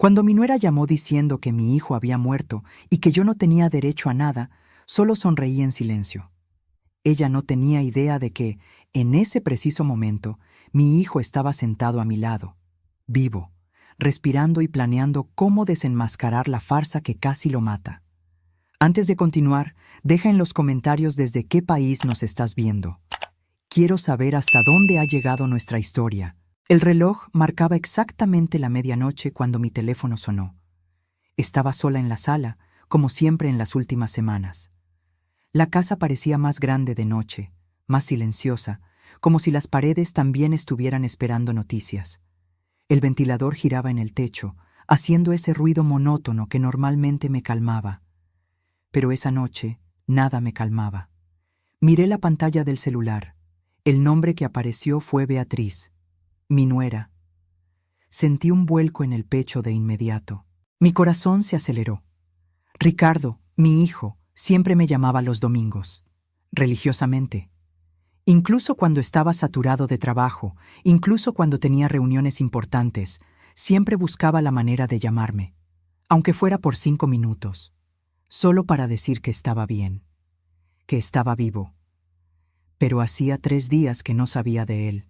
Cuando mi nuera llamó diciendo que mi hijo había muerto y que yo no tenía derecho a nada, solo sonreí en silencio. Ella no tenía idea de que, en ese preciso momento, mi hijo estaba sentado a mi lado, vivo, respirando y planeando cómo desenmascarar la farsa que casi lo mata. Antes de continuar, deja en los comentarios desde qué país nos estás viendo. Quiero saber hasta dónde ha llegado nuestra historia. El reloj marcaba exactamente la medianoche cuando mi teléfono sonó. Estaba sola en la sala, como siempre en las últimas semanas. La casa parecía más grande de noche, más silenciosa, como si las paredes también estuvieran esperando noticias. El ventilador giraba en el techo, haciendo ese ruido monótono que normalmente me calmaba. Pero esa noche, nada me calmaba. Miré la pantalla del celular. El nombre que apareció fue Beatriz, mi nuera. Sentí un vuelco en el pecho de inmediato. Mi corazón se aceleró. Ricardo, mi hijo, siempre me llamaba los domingos, religiosamente. Incluso cuando estaba saturado de trabajo, incluso cuando tenía reuniones importantes, siempre buscaba la manera de llamarme, aunque fuera por 5 minutos, solo para decir que estaba bien, que estaba vivo. Pero hacía 3 días que no sabía de él.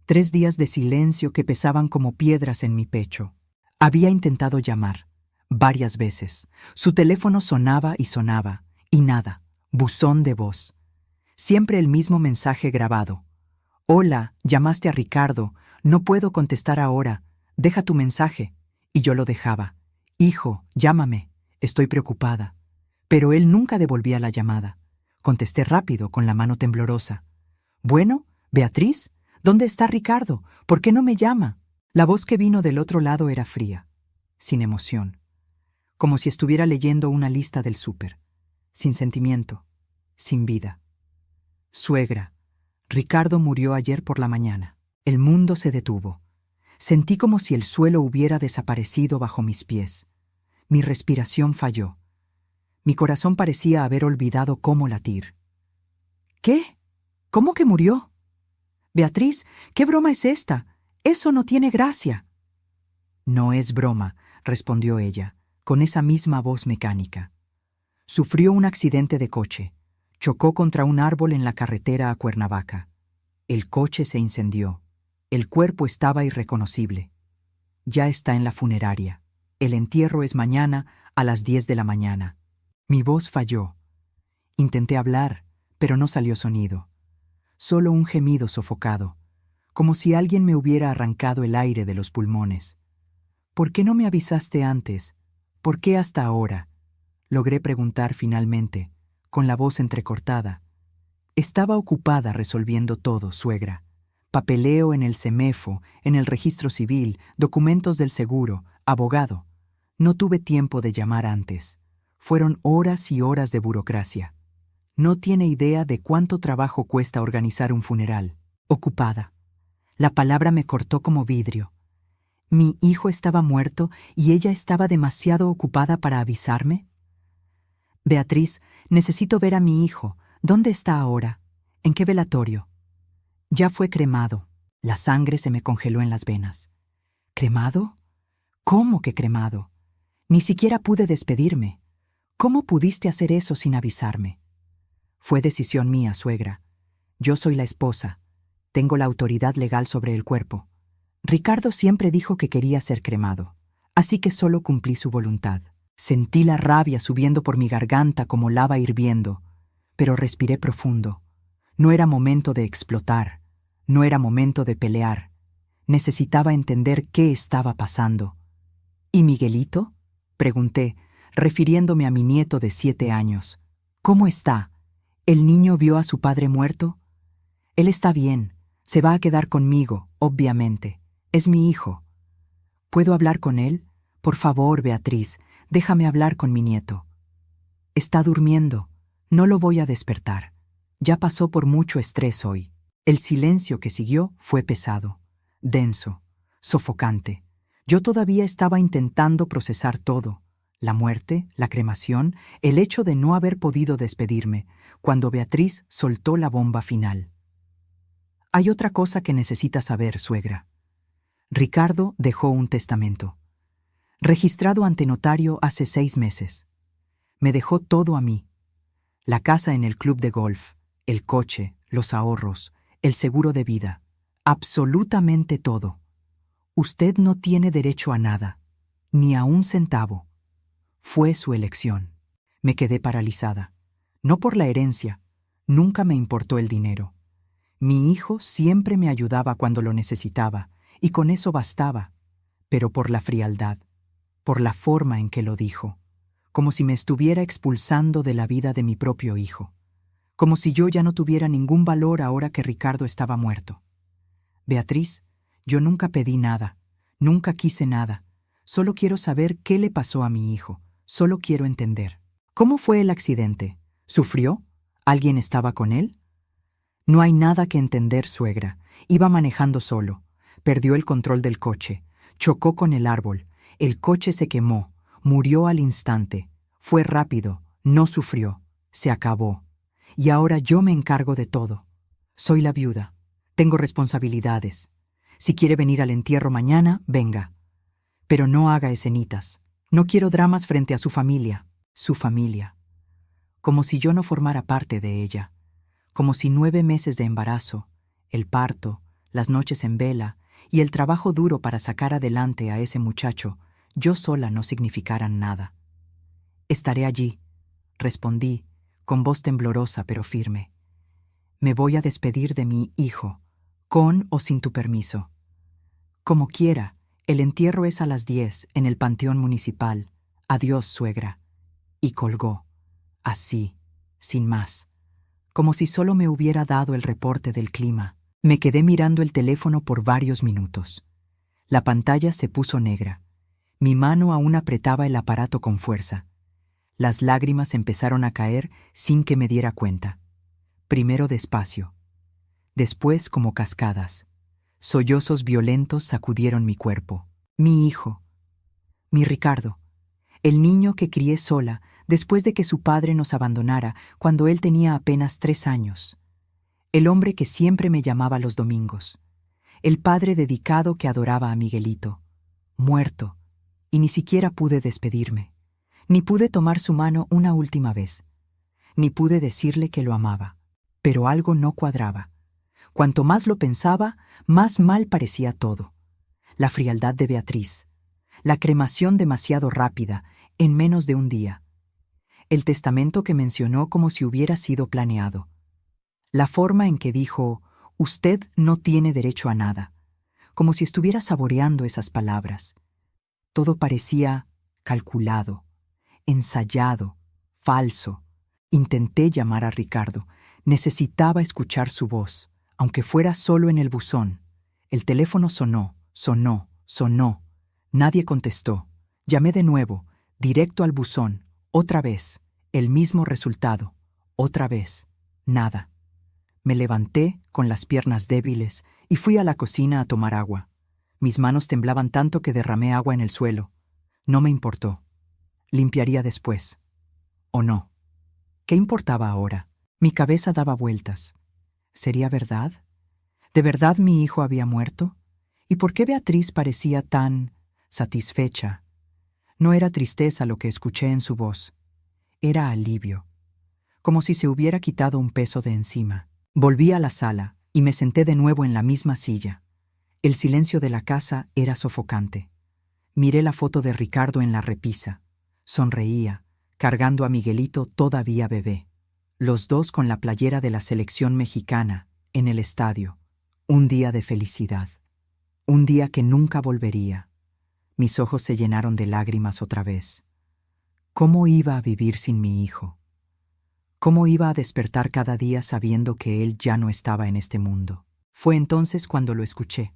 3 días de silencio que pesaban como piedras en mi pecho. Había intentado llamar, varias veces. Su teléfono sonaba, y nada, buzón de voz. Siempre el mismo mensaje grabado. Hola, llamaste a Ricardo, no puedo contestar ahora, deja tu mensaje. Y yo lo dejaba. Hijo, llámame, estoy preocupada. Pero él nunca devolvía la llamada. Contesté rápido, con la mano temblorosa. Bueno, Beatriz, ¿dónde está Ricardo? ¿Por qué no me llama? La voz que vino del otro lado era fría, sin emoción, como si estuviera leyendo una lista del súper, sin sentimiento, sin vida. Suegra, Ricardo murió ayer por la mañana. El mundo se detuvo. Sentí como si el suelo hubiera desaparecido bajo mis pies. Mi respiración falló. Mi corazón parecía haber olvidado cómo latir. ¿Qué? ¿Cómo que murió? Beatriz, ¿qué broma es esta? Eso no tiene gracia. No es broma, respondió ella, con esa misma voz mecánica. Sufrió un accidente de coche. Chocó contra un árbol en la carretera a Cuernavaca. El coche se incendió. El cuerpo estaba irreconocible. Ya está en la funeraria. El entierro es mañana a las 10 de la mañana. Mi voz falló. Intenté hablar, pero no salió sonido. Solo un gemido sofocado, como si alguien me hubiera arrancado el aire de los pulmones. ¿Por qué no me avisaste antes? ¿Por qué hasta ahora? Logré preguntar finalmente, con la voz entrecortada. Estaba ocupada resolviendo todo, suegra. Papeleo en el CEMEFO, en el registro civil, documentos del seguro, abogado. No tuve tiempo de llamar antes. Fueron horas y horas de burocracia. No tiene idea de cuánto trabajo cuesta organizar un funeral. Ocupada. La palabra me cortó como vidrio. ¿Mi hijo estaba muerto y ella estaba demasiado ocupada para avisarme? Beatriz, necesito ver a mi hijo. ¿Dónde está ahora? ¿En qué velatorio? Ya fue cremado. La sangre se me congeló en las venas. ¿Cremado? ¿Cómo que cremado? Ni siquiera pude despedirme. ¿Cómo pudiste hacer eso sin avisarme? Fue decisión mía, suegra. Yo soy la esposa. Tengo la autoridad legal sobre el cuerpo. Ricardo siempre dijo que quería ser cremado, así que solo cumplí su voluntad. Sentí la rabia subiendo por mi garganta como lava hirviendo, pero respiré profundo. No era momento de explotar, no era momento de pelear. Necesitaba entender qué estaba pasando. ¿Y Miguelito? Pregunté, refiriéndome a mi nieto de 7 años. ¿Cómo está? ¿El niño vio a su padre muerto? Él está bien. Se va a quedar conmigo, obviamente. Es mi hijo. ¿Puedo hablar con él? Por favor, Beatriz, déjame hablar con mi nieto. Está durmiendo. No lo voy a despertar. Ya pasó por mucho estrés hoy. El silencio que siguió fue pesado, denso, sofocante. Yo todavía estaba intentando procesar todo. La muerte, la cremación, el hecho de no haber podido despedirme, cuando Beatriz soltó la bomba final. Hay otra cosa que necesitas saber, suegra. Ricardo dejó un testamento. registrado ante notario hace 6 meses. Me dejó todo a mí. La casa en el club de golf, el coche, los ahorros, el seguro de vida. Absolutamente todo. Usted no tiene derecho a nada, ni a un centavo. Fue su elección. Me quedé paralizada. No por la herencia. Nunca me importó el dinero. Mi hijo siempre me ayudaba cuando lo necesitaba, y con eso bastaba. Pero por la frialdad, por la forma en que lo dijo, como si me estuviera expulsando de la vida de mi propio hijo, como si yo ya no tuviera ningún valor ahora que Ricardo estaba muerto. Beatriz, yo nunca pedí nada, nunca quise nada. Solo quiero saber qué le pasó a mi hijo. Solo quiero entender. ¿Cómo fue el accidente? ¿Sufrió? ¿Alguien estaba con él? No hay nada que entender, suegra. Iba manejando solo. Perdió el control del coche. Chocó con el árbol. El coche se quemó. Murió al instante. Fue rápido. No sufrió. Se acabó. Y ahora yo me encargo de todo. Soy la viuda. Tengo responsabilidades. Si quiere venir al entierro mañana, venga. Pero no haga escenitas. No quiero dramas frente a su familia. Su familia. Como si yo no formara parte de ella. Como si 9 meses de embarazo, el parto, las noches en vela y el trabajo duro para sacar adelante a ese muchacho, yo sola no significaran nada. Estaré allí, respondí, con voz temblorosa pero firme. Me voy a despedir de mi hijo, con o sin tu permiso. Como quiera, el entierro es a las 10 en el Panteón Municipal. Adiós, suegra. Y colgó, así, sin más, como si solo me hubiera dado el reporte del clima. Me quedé mirando el teléfono por varios minutos. La pantalla se puso negra. Mi mano aún apretaba el aparato con fuerza. Las lágrimas empezaron a caer sin que me diera cuenta. Primero despacio, después como cascadas. Sollozos violentos sacudieron mi cuerpo. Mi hijo, mi Ricardo, el niño que crié sola después de que su padre nos abandonara cuando él tenía apenas 3 años. El hombre que siempre me llamaba los domingos. El padre dedicado que adoraba a Miguelito. Muerto, y ni siquiera pude despedirme. Ni pude tomar su mano una última vez. Ni pude decirle que lo amaba. Pero algo no cuadraba. Cuanto más lo pensaba, más mal parecía todo. La frialdad de Beatriz. La cremación demasiado rápida, en menos de un día. El testamento que mencionó como si hubiera sido planeado. La forma en que dijo, usted no tiene derecho a nada, como si estuviera saboreando esas palabras. Todo parecía calculado, ensayado, falso. Intenté llamar a Ricardo. Necesitaba escuchar su voz, aunque fuera solo en el buzón. El teléfono sonó, sonó, sonó. Nadie contestó. Llamé de nuevo, directo al buzón. Otra vez, el mismo resultado. Otra vez, nada. Me levanté con las piernas débiles y fui a la cocina a tomar agua. Mis manos temblaban tanto que derramé agua en el suelo. No me importó. Limpiaría después. ¿O no? ¿Qué importaba ahora? Mi cabeza daba vueltas. ¿Sería verdad? ¿De verdad mi hijo había muerto? ¿Y por qué Beatriz parecía tan satisfecha? No era tristeza lo que escuché en su voz. Era alivio. Como si se hubiera quitado un peso de encima. Volví a la sala y me senté de nuevo en la misma silla. El silencio de la casa era sofocante. Miré la foto de Ricardo en la repisa. Sonreía, cargando a Miguelito todavía bebé. Los dos con la playera de la selección mexicana, en el estadio. Un día de felicidad. Un día que nunca volvería. Mis ojos se llenaron de lágrimas otra vez. ¿Cómo iba a vivir sin mi hijo? ¿Cómo iba a despertar cada día sabiendo que él ya no estaba en este mundo? Fue entonces cuando lo escuché.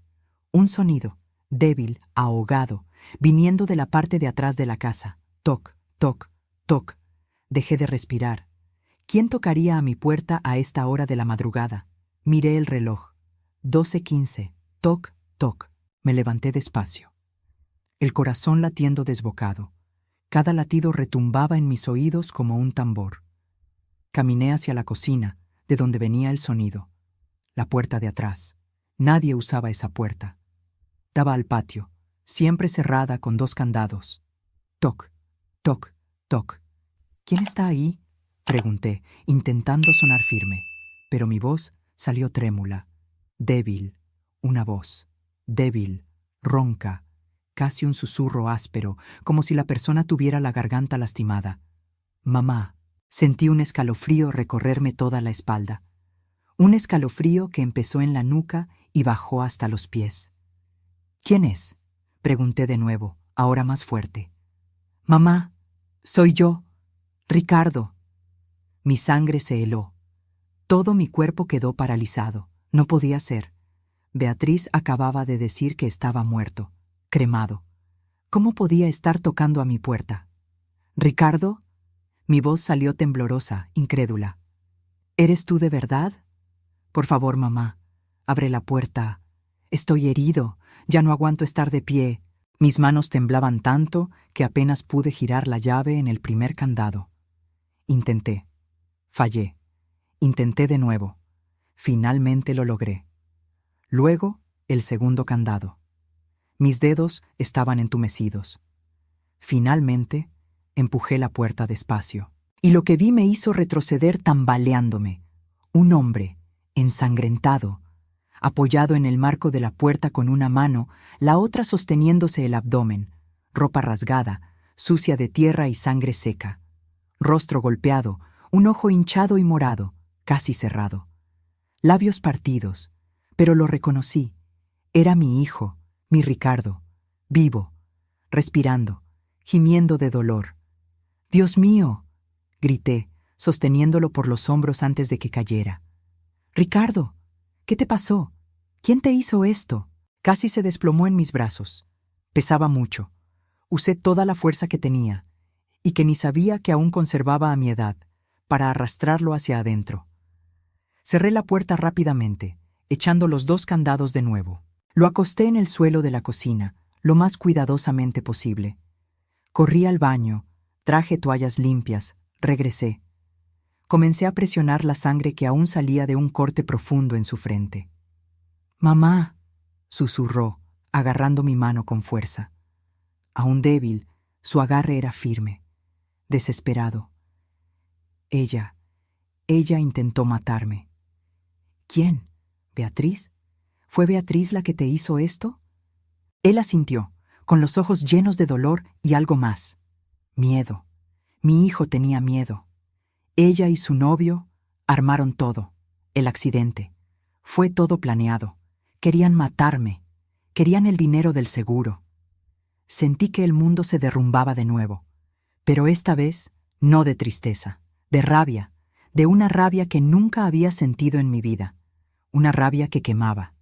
Un sonido, débil, ahogado, viniendo de la parte de atrás de la casa. Toc, toc, toc. Dejé de respirar. ¿Quién tocaría a mi puerta a esta hora de la madrugada? Miré el reloj. 12:15. Toc, toc. Me levanté despacio. El corazón latiendo desbocado. Cada latido retumbaba en mis oídos como un tambor. Caminé hacia la cocina, de donde venía el sonido. La puerta de atrás. Nadie usaba esa puerta. Daba al patio, siempre cerrada con 2 candados. Toc, toc, toc. ¿Quién está ahí?, pregunté, intentando sonar firme, pero mi voz salió trémula, débil, una voz, débil, ronca, casi un susurro áspero, como si la persona tuviera la garganta lastimada. Mamá. Sentí un escalofrío recorrerme toda la espalda. Un escalofrío que empezó en la nuca y bajó hasta los pies. ¿Quién es?, pregunté de nuevo, ahora más fuerte. Mamá, soy yo, Ricardo. Mi sangre se heló. Todo mi cuerpo quedó paralizado. No podía ser. Beatriz acababa de decir que estaba muerto, cremado. ¿Cómo podía estar tocando a mi puerta? ¿Ricardo? Mi voz salió temblorosa, incrédula. ¿Eres tú de verdad? Por favor, mamá, abre la puerta. Estoy herido, ya no aguanto estar de pie. Mis manos temblaban tanto que apenas pude girar la llave en el primer candado. Intenté. Fallé. Intenté de nuevo. Finalmente lo logré. Luego, el segundo candado. Mis dedos estaban entumecidos. Finalmente, empujé la puerta despacio. Y lo que vi me hizo retroceder tambaleándome. Un hombre, ensangrentado, apoyado en el marco de la puerta con una mano, la otra sosteniéndose el abdomen, ropa rasgada, sucia de tierra y sangre seca. Rostro golpeado, un ojo hinchado y morado, casi cerrado. Labios partidos, pero lo reconocí. Era mi hijo, mi Ricardo, vivo, respirando, gimiendo de dolor. «¡Dios mío!», grité, sosteniéndolo por los hombros antes de que cayera. «Ricardo, ¿qué te pasó? ¿Quién te hizo esto?». Casi se desplomó en mis brazos. Pesaba mucho. Usé toda la fuerza que tenía, y que ni sabía que aún conservaba a mi edad, para arrastrarlo hacia adentro. Cerré la puerta rápidamente, echando los 2 candados de nuevo. Lo acosté en el suelo de la cocina, lo más cuidadosamente posible. Corrí al baño, traje toallas limpias, regresé. Comencé a presionar la sangre que aún salía de un corte profundo en su frente. «Mamá», susurró, agarrando mi mano con fuerza. Aún débil, su agarre era firme, desesperado. Ella intentó matarme. ¿Quién? ¿Beatriz? ¿Fue Beatriz la que te hizo esto? Él asintió, con los ojos llenos de dolor y algo más. Miedo. Mi hijo tenía miedo. Ella y su novio armaron todo. El accidente. Fue todo planeado. Querían matarme. Querían el dinero del seguro. Sentí que el mundo se derrumbaba de nuevo. Pero esta vez, no de tristeza, de rabia, de una rabia que nunca había sentido en mi vida. Una rabia que quemaba,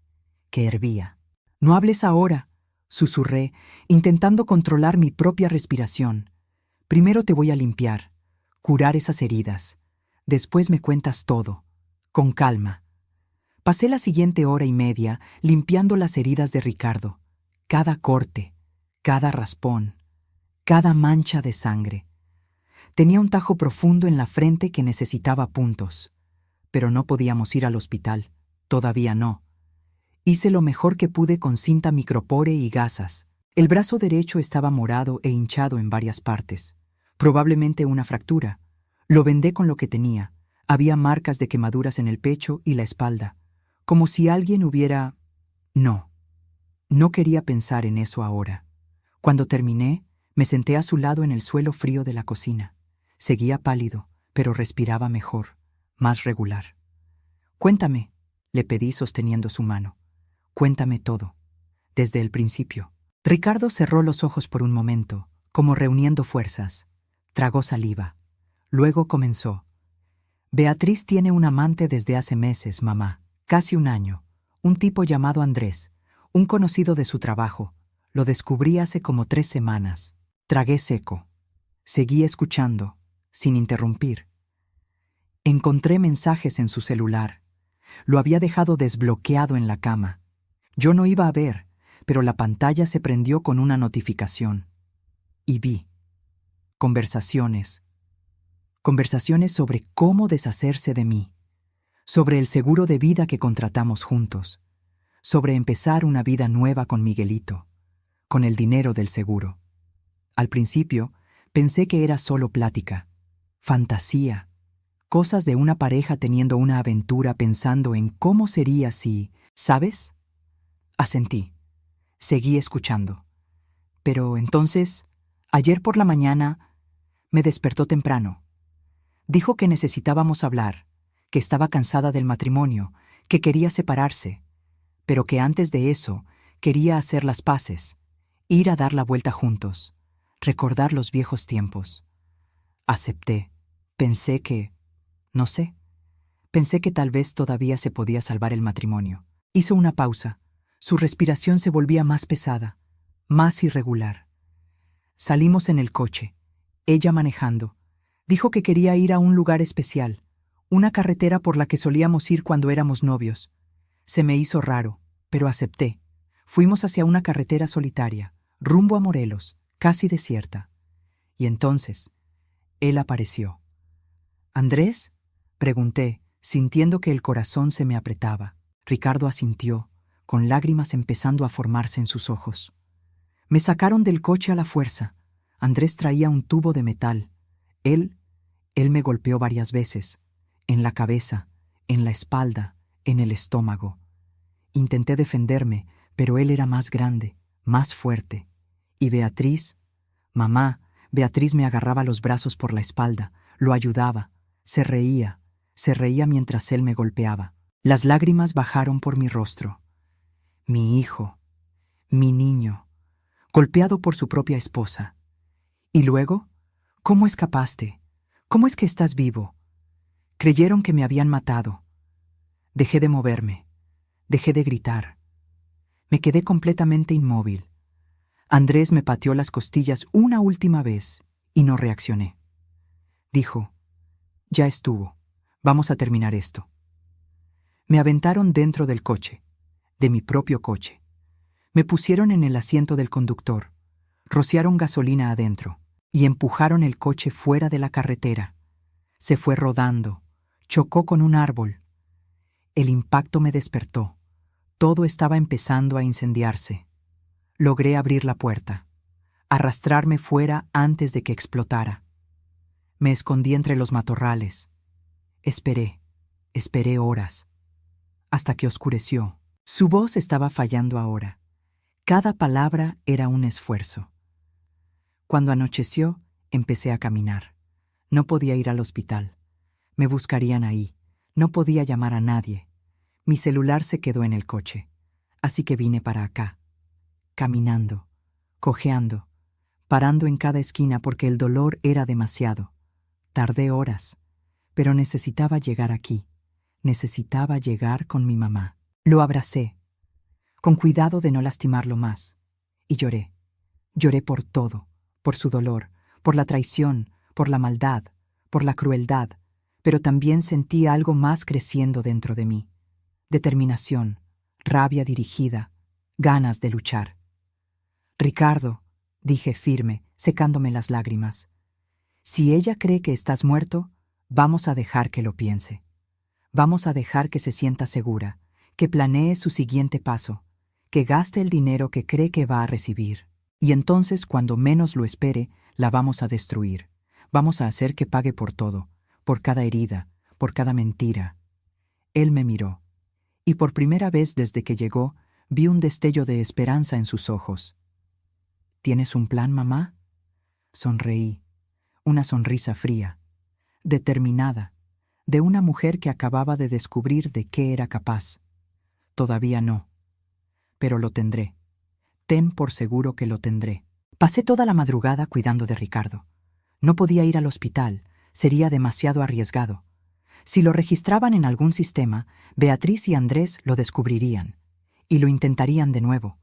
que hervía. «No hables ahora», susurré, intentando controlar mi propia respiración. «Primero te voy a limpiar, curar esas heridas. Después me cuentas todo, con calma». Pasé la siguiente hora y media limpiando las heridas de Ricardo. Cada corte, cada raspón, cada mancha de sangre. Tenía un tajo profundo en la frente que necesitaba puntos. Pero no podíamos ir al hospital. Todavía no. Hice lo mejor que pude con cinta micropore y gasas. El brazo derecho estaba morado e hinchado en varias partes. Probablemente una fractura. Lo vendé con lo que tenía. Había marcas de quemaduras en el pecho y la espalda. Como si alguien hubiera... No. No quería pensar en eso ahora. Cuando terminé, me senté a su lado en el suelo frío de la cocina. Seguía pálido, pero respiraba mejor, más regular. «Cuéntame», le pedí sosteniendo su mano. «Cuéntame todo, desde el principio». Ricardo cerró los ojos por un momento, como reuniendo fuerzas. Tragó saliva. Luego comenzó. «Beatriz tiene un amante desde hace meses, mamá. Casi un año. Un tipo llamado Andrés, un conocido de su trabajo. Lo descubrí hace como 3 semanas». Tragué seco. Seguí escuchando, sin interrumpir. Encontré mensajes en su celular. Lo había dejado desbloqueado en la cama. Yo no iba a ver, pero la pantalla se prendió con una notificación. Y vi. Conversaciones. Conversaciones sobre cómo deshacerse de mí. Sobre el seguro de vida que contratamos juntos. Sobre empezar una vida nueva con Miguelito. con el dinero del seguro. Al principio, pensé que era solo plática, fantasía, cosas de una pareja teniendo una aventura pensando en cómo sería si, ¿sabes? Asentí. Seguí escuchando. Pero entonces, ayer por la mañana, me despertó temprano. Dijo que necesitábamos hablar, que estaba cansada del matrimonio, que quería separarse, pero que antes de eso quería hacer las paces, ir a dar la vuelta juntos, recordar los viejos tiempos. Acepté. Pensé que, no sé, pensé que tal vez todavía se podía salvar el matrimonio. Hizo una pausa. Su respiración se volvía más pesada, más irregular. Salimos en el coche, ella manejando. Dijo que quería ir a un lugar especial, una carretera por la que solíamos ir cuando éramos novios. Se me hizo raro, pero acepté. Fuimos hacia una carretera solitaria, rumbo a Morelos, casi desierta. Y entonces, él apareció. ¿Andrés? Pregunté, sintiendo que el corazón se me apretaba. Ricardo asintió, con lágrimas empezando a formarse en sus ojos. Me sacaron del coche a la fuerza. Andrés traía un tubo de metal. Él me golpeó varias veces, en la cabeza, en la espalda, en el estómago. Intenté defenderme, pero él era más grande, más fuerte. Y Beatriz, mamá, Beatriz me agarraba los brazos por la espalda, lo ayudaba, se reía mientras él me golpeaba. Las lágrimas bajaron por mi rostro. Mi hijo, mi niño, golpeado por su propia esposa. Y luego, ¿cómo escapaste? ¿Cómo es que estás vivo? Creyeron que me habían matado. Dejé de moverme, dejé de gritar. Me quedé completamente inmóvil. Andrés me pateó las costillas una última vez y no reaccioné. Dijo, ya estuvo, vamos a terminar esto. Me aventaron dentro del coche, de mi propio coche. Me pusieron en el asiento del conductor, rociaron gasolina adentro y empujaron el coche fuera de la carretera. Se fue rodando, chocó con un árbol. El impacto me despertó. Todo estaba empezando a incendiarse. Logré abrir la puerta, arrastrarme fuera antes de que explotara. Me escondí entre los matorrales. Esperé horas, hasta que oscureció. Su voz estaba fallando ahora. Cada palabra era un esfuerzo. Cuando anocheció, empecé a caminar. No podía ir al hospital. Me buscarían ahí. No podía llamar a nadie. Mi celular se quedó en el coche. Así que vine para acá. Caminando, cojeando, parando en cada esquina porque el dolor era demasiado. Tardé horas, pero necesitaba llegar aquí. Necesitaba llegar con mi mamá. Lo abracé, con cuidado de no lastimarlo más, y lloré. Lloré por todo, por su dolor, por la traición, por la maldad, por la crueldad, pero también sentí algo más creciendo dentro de mí. Determinación, rabia dirigida, ganas de luchar. Ricardo, dije firme, secándome las lágrimas, si ella cree que estás muerto, vamos a dejar que lo piense. Vamos a dejar que se sienta segura, que planee su siguiente paso, que gaste el dinero que cree que va a recibir. Y entonces, cuando menos lo espere, la vamos a destruir. Vamos a hacer que pague por todo, por cada herida, por cada mentira. Él me miró, y por primera vez desde que llegó, vi un destello de esperanza en sus ojos. ¿Tienes un plan, mamá? Sonreí, una sonrisa fría, determinada, de una mujer que acababa de descubrir de qué era capaz. Todavía no, pero lo tendré. Ten por seguro que lo tendré. Pasé toda la madrugada cuidando de Ricardo. No podía ir al hospital, sería demasiado arriesgado. Si lo registraban en algún sistema, Beatriz y Andrés lo descubrirían, y lo intentarían de nuevo.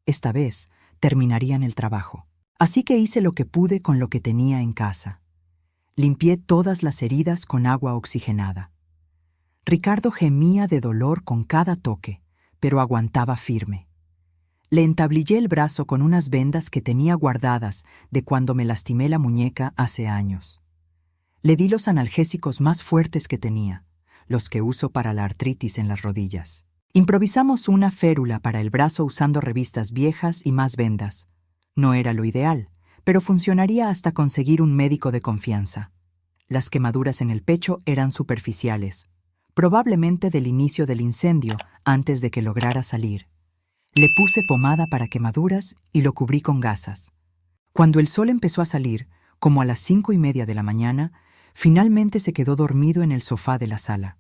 Esta vez, terminarían el trabajo. Así que hice lo que pude con lo que tenía en casa. Limpié todas las heridas con agua oxigenada. Ricardo gemía de dolor con cada toque, pero aguantaba firme. Le entablillé el brazo con unas vendas que tenía guardadas de cuando me lastimé la muñeca hace años. Le di los analgésicos más fuertes que tenía, los que uso para la artritis en las rodillas. Improvisamos una férula para el brazo usando revistas viejas y más vendas. No era lo ideal, pero funcionaría hasta conseguir un médico de confianza. Las quemaduras en el pecho eran superficiales, probablemente del inicio del incendio, antes de que lograra salir. Le puse pomada para quemaduras y lo cubrí con gasas. Cuando el sol empezó a salir, como a las 5:30 de la mañana, finalmente se quedó dormido en el sofá de la sala.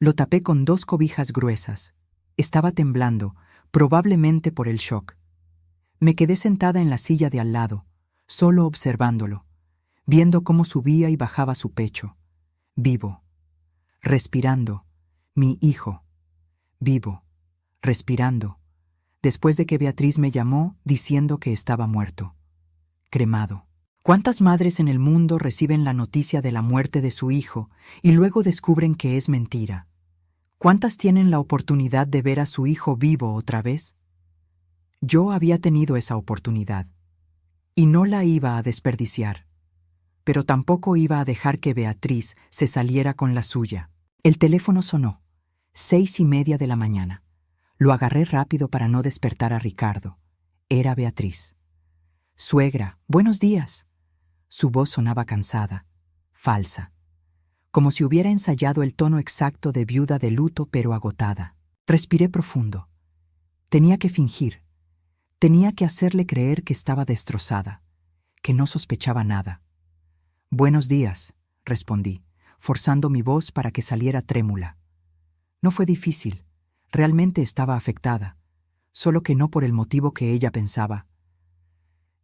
Lo tapé con 2 cobijas gruesas. Estaba temblando, probablemente por el shock. Me quedé sentada en la silla de al lado, solo observándolo, viendo cómo subía y bajaba su pecho. Vivo, respirando, mi hijo. Vivo, respirando, después de que Beatriz me llamó diciendo que estaba muerto. Cremado. ¿Cuántas madres en el mundo reciben la noticia de la muerte de su hijo y luego descubren que es mentira? ¿Cuántas tienen la oportunidad de ver a su hijo vivo otra vez? Yo había tenido esa oportunidad, y no la iba a desperdiciar. Pero tampoco iba a dejar que Beatriz se saliera con la suya. El teléfono sonó. 6:30 de la mañana. Lo agarré rápido para no despertar a Ricardo. Era Beatriz. «Suegra, buenos días». Su voz sonaba cansada, falsa, como si hubiera ensayado el tono exacto de viuda de luto pero agotada. Respiré profundo. Tenía que fingir. Tenía que hacerle creer que estaba destrozada, que no sospechaba nada. «Buenos días», respondí, forzando mi voz para que saliera trémula. No fue difícil. Realmente estaba afectada, solo que no por el motivo que ella pensaba.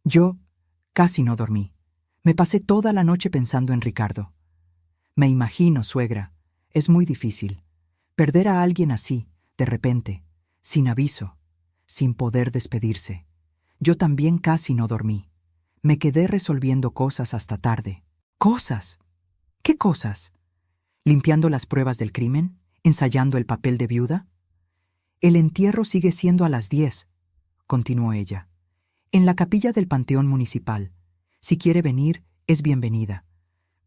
Yo casi no dormí. Me pasé toda la noche pensando en Ricardo. Me imagino, suegra, es muy difícil. Perder a alguien así, de repente, sin aviso, sin poder despedirse. Yo también casi no dormí. Me quedé resolviendo cosas hasta tarde. ¿Cosas? ¿Qué cosas? ¿Limpiando las pruebas del crimen? ¿Ensayando el papel de viuda? El entierro sigue siendo a las 10, continuó ella. En la capilla del Panteón Municipal. Si quiere venir, es bienvenida.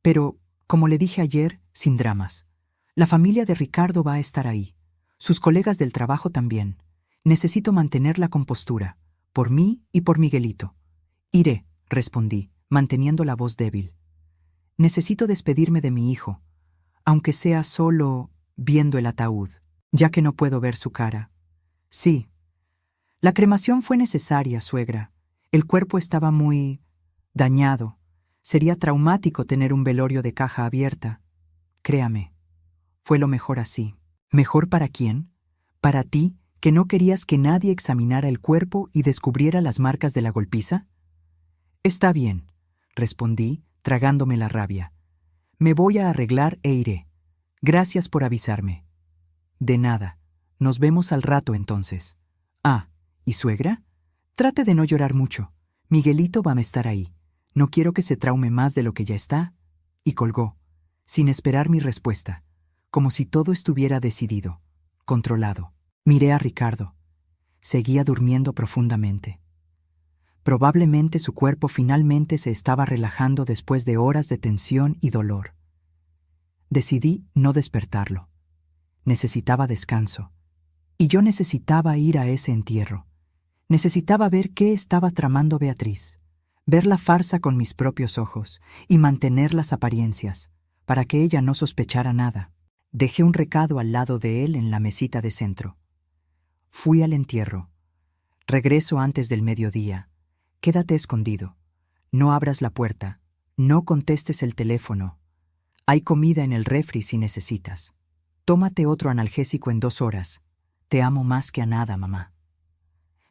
Pero, como le dije ayer, sin dramas. La familia de Ricardo va a estar ahí. Sus colegas del trabajo también. Necesito mantener la compostura, por mí y por Miguelito. Iré, respondí, manteniendo la voz débil. Necesito despedirme de mi hijo, aunque sea solo viendo el ataúd, ya que no puedo ver su cara. Sí. La cremación fue necesaria, suegra. El cuerpo estaba muy dañado. Sería traumático tener un velorio de caja abierta. Créame, fue lo mejor así. ¿Mejor para quién? ¿Para ti, que no querías que nadie examinara el cuerpo y descubriera las marcas de la golpiza? Está bien, respondí, tragándome la rabia. Me voy a arreglar e iré. Gracias por avisarme. De nada. Nos vemos al rato entonces. Ah, ¿y suegra? Trate de no llorar mucho. Miguelito va a estar ahí. No quiero que se traume más de lo que ya está. Y colgó, sin esperar mi respuesta, como si todo estuviera decidido, controlado. Miré a Ricardo. Seguía durmiendo profundamente. Probablemente su cuerpo finalmente se estaba relajando después de horas de tensión y dolor. Decidí no despertarlo. Necesitaba descanso. Y yo necesitaba ir a ese entierro. Necesitaba ver qué estaba tramando Beatriz, ver la farsa con mis propios ojos y mantener las apariencias, para que ella no sospechara nada. Dejé un recado al lado de él en la mesita de centro. Fui al entierro. Regreso antes del mediodía. Quédate escondido. No abras la puerta. No contestes el teléfono. Hay comida en el refri si necesitas. Tómate otro analgésico en 2 horas. Te amo más que a nada, mamá.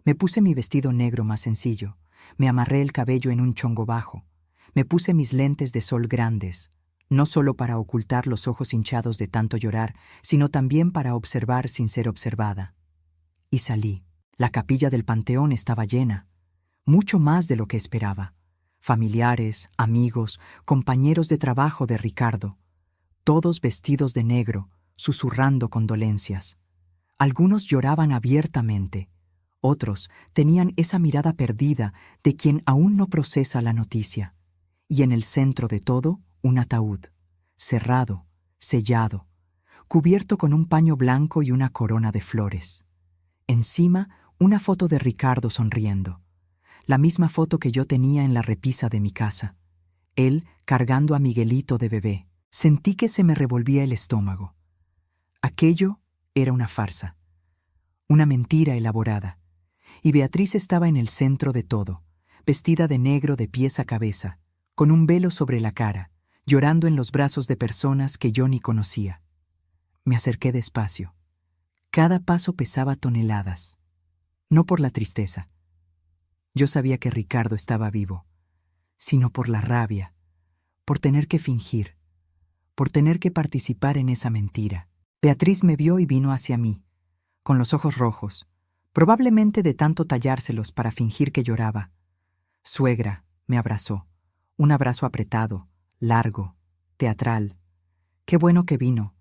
Me puse mi vestido negro más sencillo. Me amarré el cabello en un chongo bajo. Me puse mis lentes de sol grandes, no solo para ocultar los ojos hinchados de tanto llorar, sino también para observar sin ser observada. Y salí. La capilla del Panteón estaba llena, mucho más de lo que esperaba. Familiares, amigos, compañeros de trabajo de Ricardo, todos vestidos de negro, susurrando condolencias. Algunos lloraban abiertamente, otros tenían esa mirada perdida de quien aún no procesa la noticia. Y en el centro de todo, un ataúd, cerrado, sellado, cubierto con un paño blanco y una corona de flores. Encima, una foto de Ricardo sonriendo. la misma foto que yo tenía en la repisa de mi casa. Él cargando a Miguelito de bebé. Sentí que se me revolvía el estómago. Aquello era una farsa, una mentira elaborada, y Beatriz estaba en el centro de todo, vestida de negro de pies a cabeza, con un velo sobre la cara, llorando en los brazos de personas que yo ni conocía. Me acerqué despacio. Cada paso pesaba toneladas. No por la tristeza. Yo sabía que Ricardo estaba vivo, sino por la rabia, por tener que fingir, por tener que participar en esa mentira. Beatriz me vio y vino hacia mí, con los ojos rojos, probablemente de tanto tallárselos para fingir que lloraba. Suegra, me abrazó, un abrazo apretado, largo, teatral. Qué bueno que vino.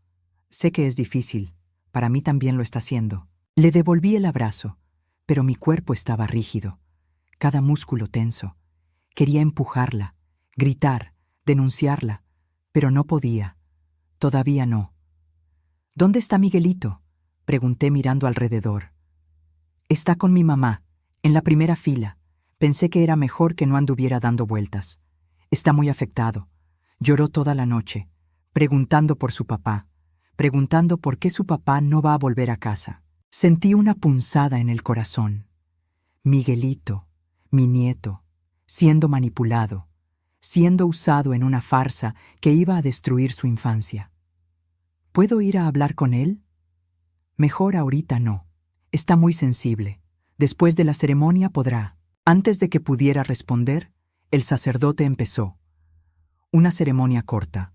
Sé que es difícil, para mí también lo está haciendo. Le devolví el abrazo, pero mi cuerpo estaba rígido, cada músculo tenso. Quería empujarla, gritar, denunciarla, pero no podía. Todavía no. ¿Dónde está Miguelito?, pregunté mirando alrededor. Está con mi mamá, en la primera fila. Pensé que era mejor que no anduviera dando vueltas. Está muy afectado. Lloró toda la noche, preguntando por su papá, preguntando por qué su papá no va a volver a casa. Sentí una punzada en el corazón. Miguelito, mi nieto, siendo manipulado, siendo usado en una farsa que iba a destruir su infancia. ¿Puedo ir a hablar con él? Mejor ahorita no. Está muy sensible. Después de la ceremonia podrá. Antes de que pudiera responder, el sacerdote empezó. Una ceremonia corta.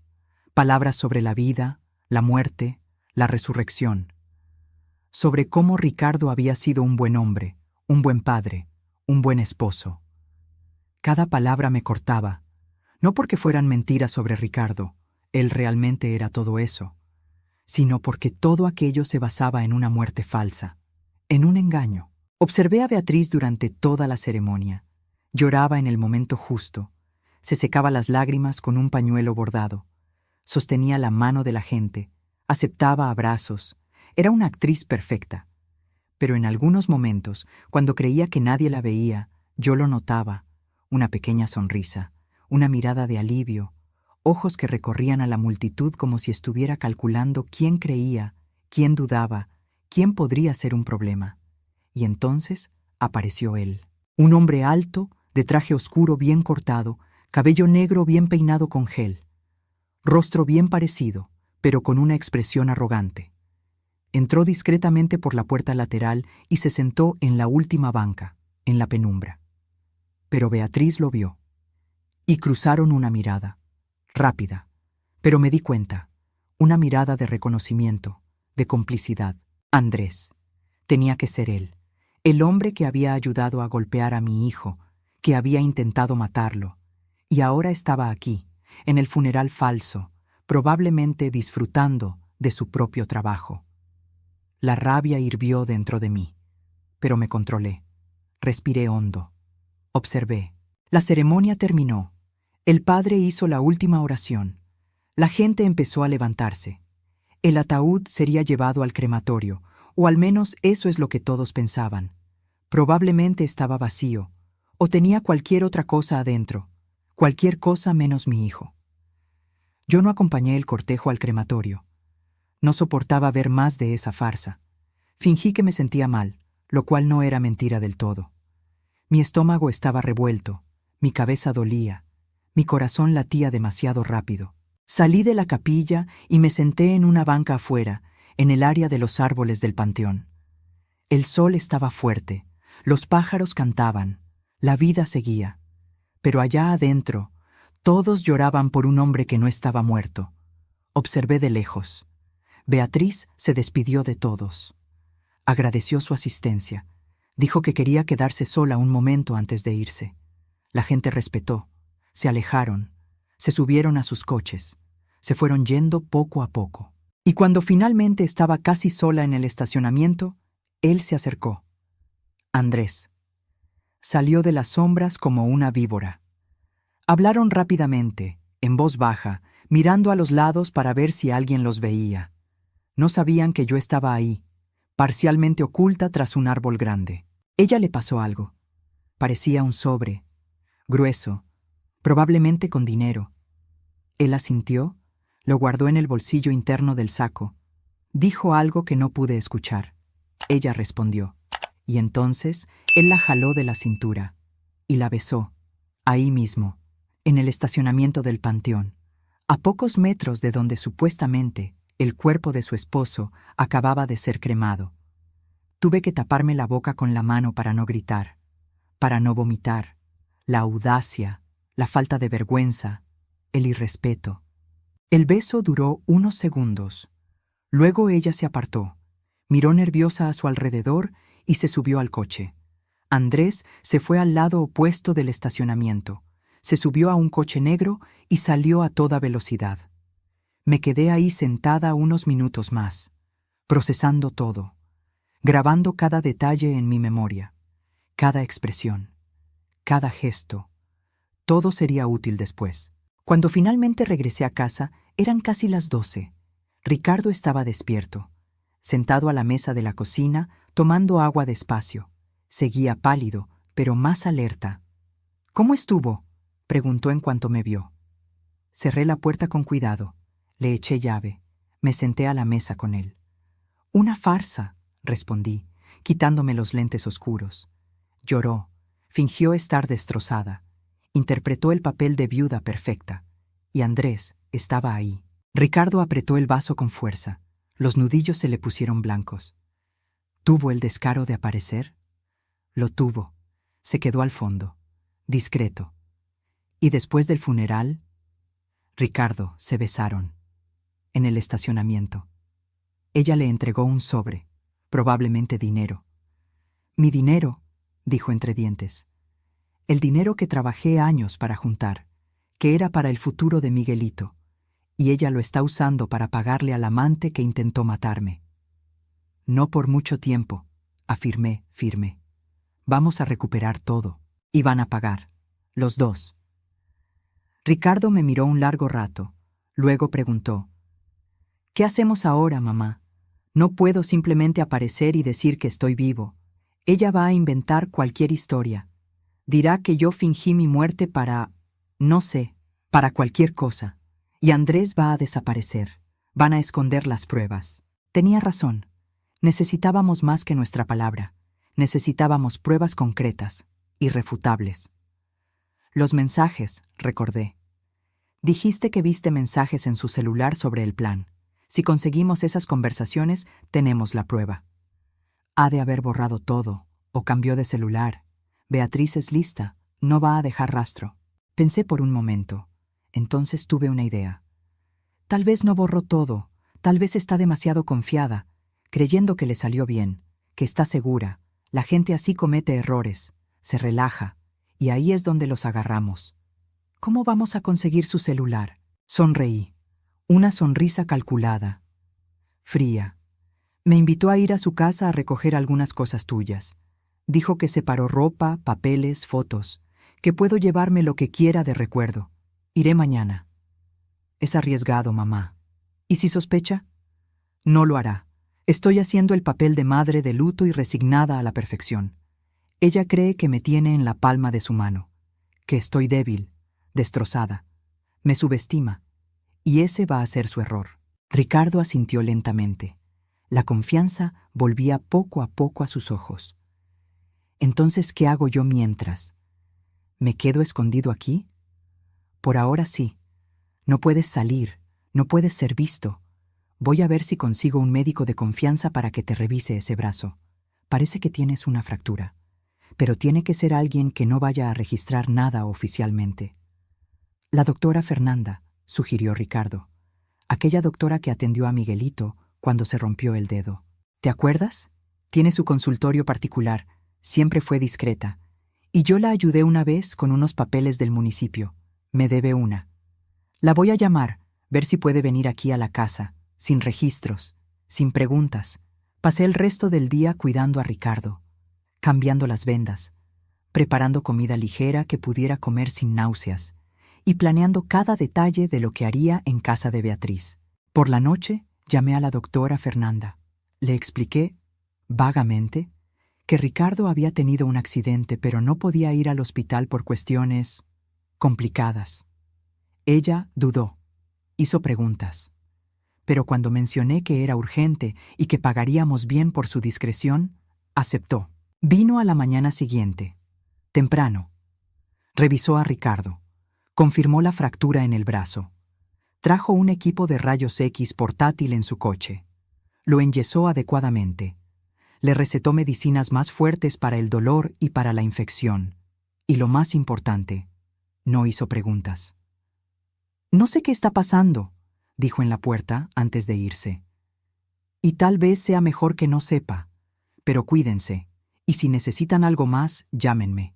Palabras sobre la vida, la muerte, la resurrección. Sobre cómo Ricardo había sido un buen hombre, un buen padre, un buen esposo. Cada palabra me cortaba. No porque fueran mentiras sobre Ricardo, él realmente era todo eso, sino porque todo aquello se basaba en una muerte falsa, en un engaño. Observé a Beatriz durante toda la ceremonia. Lloraba en el momento justo, se secaba las lágrimas con un pañuelo bordado, sostenía la mano de la gente, aceptaba abrazos, era una actriz perfecta. Pero en algunos momentos, cuando creía que nadie la veía, yo lo notaba, una pequeña sonrisa, una mirada de alivio, ojos que recorrían a la multitud como si estuviera calculando quién creía, quién dudaba, quién podría ser un problema. Y entonces apareció él. Un hombre alto, de traje oscuro bien cortado, cabello negro bien peinado con gel. Rostro bien parecido, pero con una expresión arrogante. Entró discretamente por la puerta lateral y se sentó en la última banca, en la penumbra. Pero Beatriz lo vio. Y cruzaron una mirada, rápida, pero me di cuenta, una mirada de reconocimiento, de complicidad. Andrés. Tenía que ser él, el hombre que había ayudado a golpear a mi hijo, que había intentado matarlo, y ahora estaba aquí, en el funeral falso, probablemente disfrutando de su propio trabajo. La rabia hirvió dentro de mí, pero me controlé. Respiré hondo. Observé. La ceremonia terminó. El padre hizo la última oración. La gente empezó a levantarse. El ataúd sería llevado al crematorio, o al menos eso es lo que todos pensaban. Probablemente estaba vacío, o tenía cualquier otra cosa adentro, cualquier cosa menos mi hijo. Yo no acompañé el cortejo al crematorio. No soportaba ver más de esa farsa. Fingí que me sentía mal, lo cual no era mentira del todo. Mi estómago estaba revuelto, mi cabeza dolía, mi corazón latía demasiado rápido. Salí de la capilla y me senté en una banca afuera, en el área de los árboles del panteón. El sol estaba fuerte, los pájaros cantaban, la vida seguía. Pero allá adentro, todos lloraban por un hombre que no estaba muerto. Observé de lejos. Beatriz se despidió de todos. Agradeció su asistencia. Dijo que quería quedarse sola un momento antes de irse. La gente respetó. Se alejaron. Se subieron a sus coches. Se fueron yendo poco a poco. Y cuando finalmente estaba casi sola en el estacionamiento, él se acercó. Andrés. Salió de las sombras como una víbora. Hablaron rápidamente, en voz baja, mirando a los lados para ver si alguien los veía. No sabían que yo estaba ahí, parcialmente oculta tras un árbol grande. Ella le pasó algo. Parecía un sobre, grueso, probablemente con dinero. Él asintió, lo guardó en el bolsillo interno del saco. Dijo algo que no pude escuchar. Ella respondió, y entonces él la jaló de la cintura y la besó, ahí mismo, en el estacionamiento del panteón, a pocos metros de donde supuestamente el cuerpo de su esposo acababa de ser cremado. Tuve que taparme la boca con la mano para no gritar, para no vomitar. La audacia, la falta de vergüenza, el irrespeto. El beso duró unos segundos. Luego ella se apartó, miró nerviosa a su alrededor y se subió al coche. Andrés se fue al lado opuesto del estacionamiento, se subió a un coche negro y salió a toda velocidad. Me quedé ahí sentada unos minutos más, procesando todo, grabando cada detalle en mi memoria, cada expresión, cada gesto. Todo sería útil después. Cuando finalmente regresé a casa, eran casi las 12. Ricardo estaba despierto, sentado a la mesa de la cocina, tomando agua despacio. Seguía pálido, pero más alerta. «¿Cómo estuvo?», preguntó en cuanto me vio. Cerré la puerta con cuidado, le eché llave, me senté a la mesa con él. «Una farsa», respondí, quitándome los lentes oscuros. Lloró, fingió estar destrozada. Interpretó el papel de viuda perfecta. Y Andrés estaba ahí. Ricardo apretó el vaso con fuerza. Los nudillos se le pusieron blancos. ¿Tuvo el descaro de aparecer? Lo tuvo. Se quedó al fondo, discreto. Y después del funeral, Ricardo se besaron. En el estacionamiento. Ella le entregó un sobre, probablemente dinero. «Mi dinero», dijo entre dientes. «El dinero que trabajé años para juntar, que era para el futuro de Miguelito, y ella lo está usando para pagarle al amante que intentó matarme». «No por mucho tiempo», afirmé firme. «Vamos a recuperar todo, y van a pagar, los dos». Ricardo me miró un largo rato, luego preguntó, «¿Qué hacemos ahora, mamá? No puedo simplemente aparecer y decir que estoy vivo. Ella va a inventar cualquier historia. Dirá que yo fingí mi muerte para, no sé, para cualquier cosa. Y Andrés va a desaparecer. Van a esconder las pruebas». Tenía razón. Necesitábamos más que nuestra palabra. Necesitábamos pruebas concretas, irrefutables. «Los mensajes», recordé. «Dijiste que viste mensajes en su celular sobre el plan. Si conseguimos esas conversaciones, tenemos la prueba». «Ha de haber borrado todo, o cambió de celular. Beatriz es lista, no va a dejar rastro». Pensé por un momento. Entonces tuve una idea. Tal vez no borró todo, tal vez está demasiado confiada, creyendo que le salió bien, que está segura. La gente así comete errores, se relaja, y ahí es donde los agarramos. ¿Cómo vamos a conseguir su celular? Sonreí. Una sonrisa calculada, fría. Me invitó a ir a su casa a recoger algunas cosas tuyas. Dijo que separó ropa, papeles, fotos, que puedo llevarme lo que quiera de recuerdo. Iré mañana. Es arriesgado, mamá. ¿Y si sospecha? No lo hará. Estoy haciendo el papel de madre de luto y resignada a la perfección. Ella cree que me tiene en la palma de su mano, que estoy débil, destrozada. Me subestima, y ese va a ser su error. Ricardo asintió lentamente. La confianza volvía poco a poco a sus ojos. Entonces, ¿qué hago yo mientras? ¿Me quedo escondido aquí? Por ahora sí. No puedes salir, no puedes ser visto. Voy a ver si consigo un médico de confianza para que te revise ese brazo. Parece que tienes una fractura, pero tiene que ser alguien que no vaya a registrar nada oficialmente. La doctora Fernanda, sugirió Ricardo. Aquella doctora que atendió a Miguelito cuando se rompió el dedo. ¿Te acuerdas? Tiene su consultorio particular, siempre fue discreta. Y yo la ayudé una vez con unos papeles del municipio. Me debe una. La voy a llamar, ver si puede venir aquí a la casa, sin registros, sin preguntas. Pasé el resto del día cuidando a Ricardo, cambiando las vendas, preparando comida ligera que pudiera comer sin náuseas, y planeando cada detalle de lo que haría en casa de Beatriz. Por la noche, llamé a la doctora Fernanda. Le expliqué, vagamente, que Ricardo había tenido un accidente, pero no podía ir al hospital por cuestiones complicadas. Ella dudó, hizo preguntas. Pero cuando mencioné que era urgente y que pagaríamos bien por su discreción, aceptó. Vino a la mañana siguiente, temprano. Revisó a Ricardo. Confirmó la fractura en el brazo. Trajo un equipo de rayos X portátil en su coche. Lo enyesó adecuadamente. Le recetó medicinas más fuertes para el dolor y para la infección. Y lo más importante, no hizo preguntas. «No sé qué está pasando», dijo en la puerta antes de irse. «Y tal vez sea mejor que no sepa, pero cuídense, y si necesitan algo más, llámenme.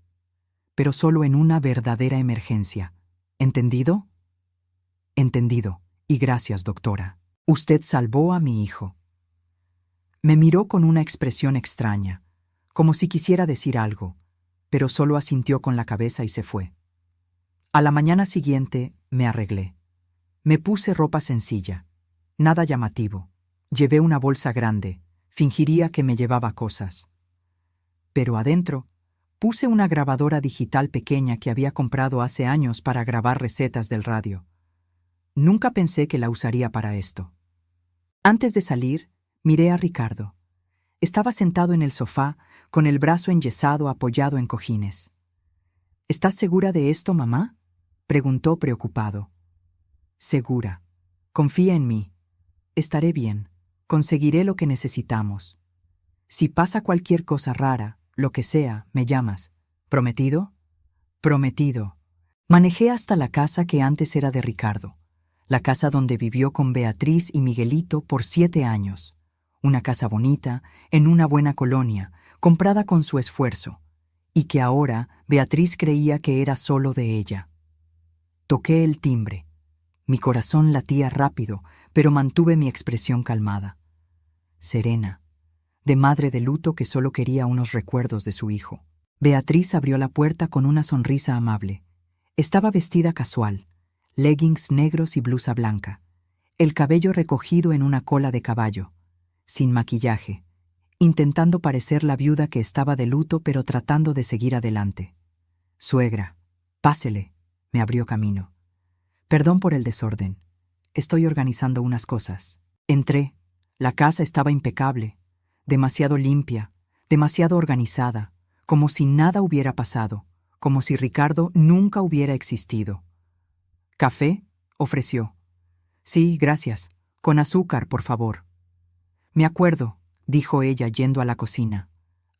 Pero solo en una verdadera emergencia. ¿Entendido?» «Entendido, y gracias, doctora. Usted salvó a mi hijo». Me miró con una expresión extraña, como si quisiera decir algo, pero solo asintió con la cabeza y se fue. A la mañana siguiente me arreglé. Me puse ropa sencilla, nada llamativo. Llevé una bolsa grande, fingiría que me llevaba cosas. Pero adentro, puse una grabadora digital pequeña que había comprado hace años para grabar recetas del radio. Nunca pensé que la usaría para esto. Antes de salir, miré a Ricardo. Estaba sentado en el sofá, con el brazo enyesado apoyado en cojines. «¿Estás segura de esto, mamá?», preguntó preocupado. «Segura. Confía en mí. Estaré bien. Conseguiré lo que necesitamos. Si pasa cualquier cosa rara, lo que sea, me llamas. ¿Prometido?» «Prometido». Manejé hasta la casa que antes era de Ricardo, la casa donde vivió con Beatriz y Miguelito por 7 años. Una casa bonita, en una buena colonia, comprada con su esfuerzo, y que ahora Beatriz creía que era solo de ella. Toqué el timbre. Mi corazón latía rápido, pero mantuve mi expresión calmada. Serena, de madre de luto que solo quería unos recuerdos de su hijo. Beatriz abrió la puerta con una sonrisa amable. Estaba vestida casual, leggings negros y blusa blanca, el cabello recogido en una cola de caballo, sin maquillaje, intentando parecer la viuda que estaba de luto pero tratando de seguir adelante. «Suegra, pásele», me abrió camino. «Perdón por el desorden. Estoy organizando unas cosas». Entré. La casa estaba impecable, demasiado limpia, demasiado organizada, como si nada hubiera pasado, como si Ricardo nunca hubiera existido. «¿Café?», ofreció. «Sí, gracias. Con azúcar, por favor». «Me acuerdo», dijo ella yendo a la cocina.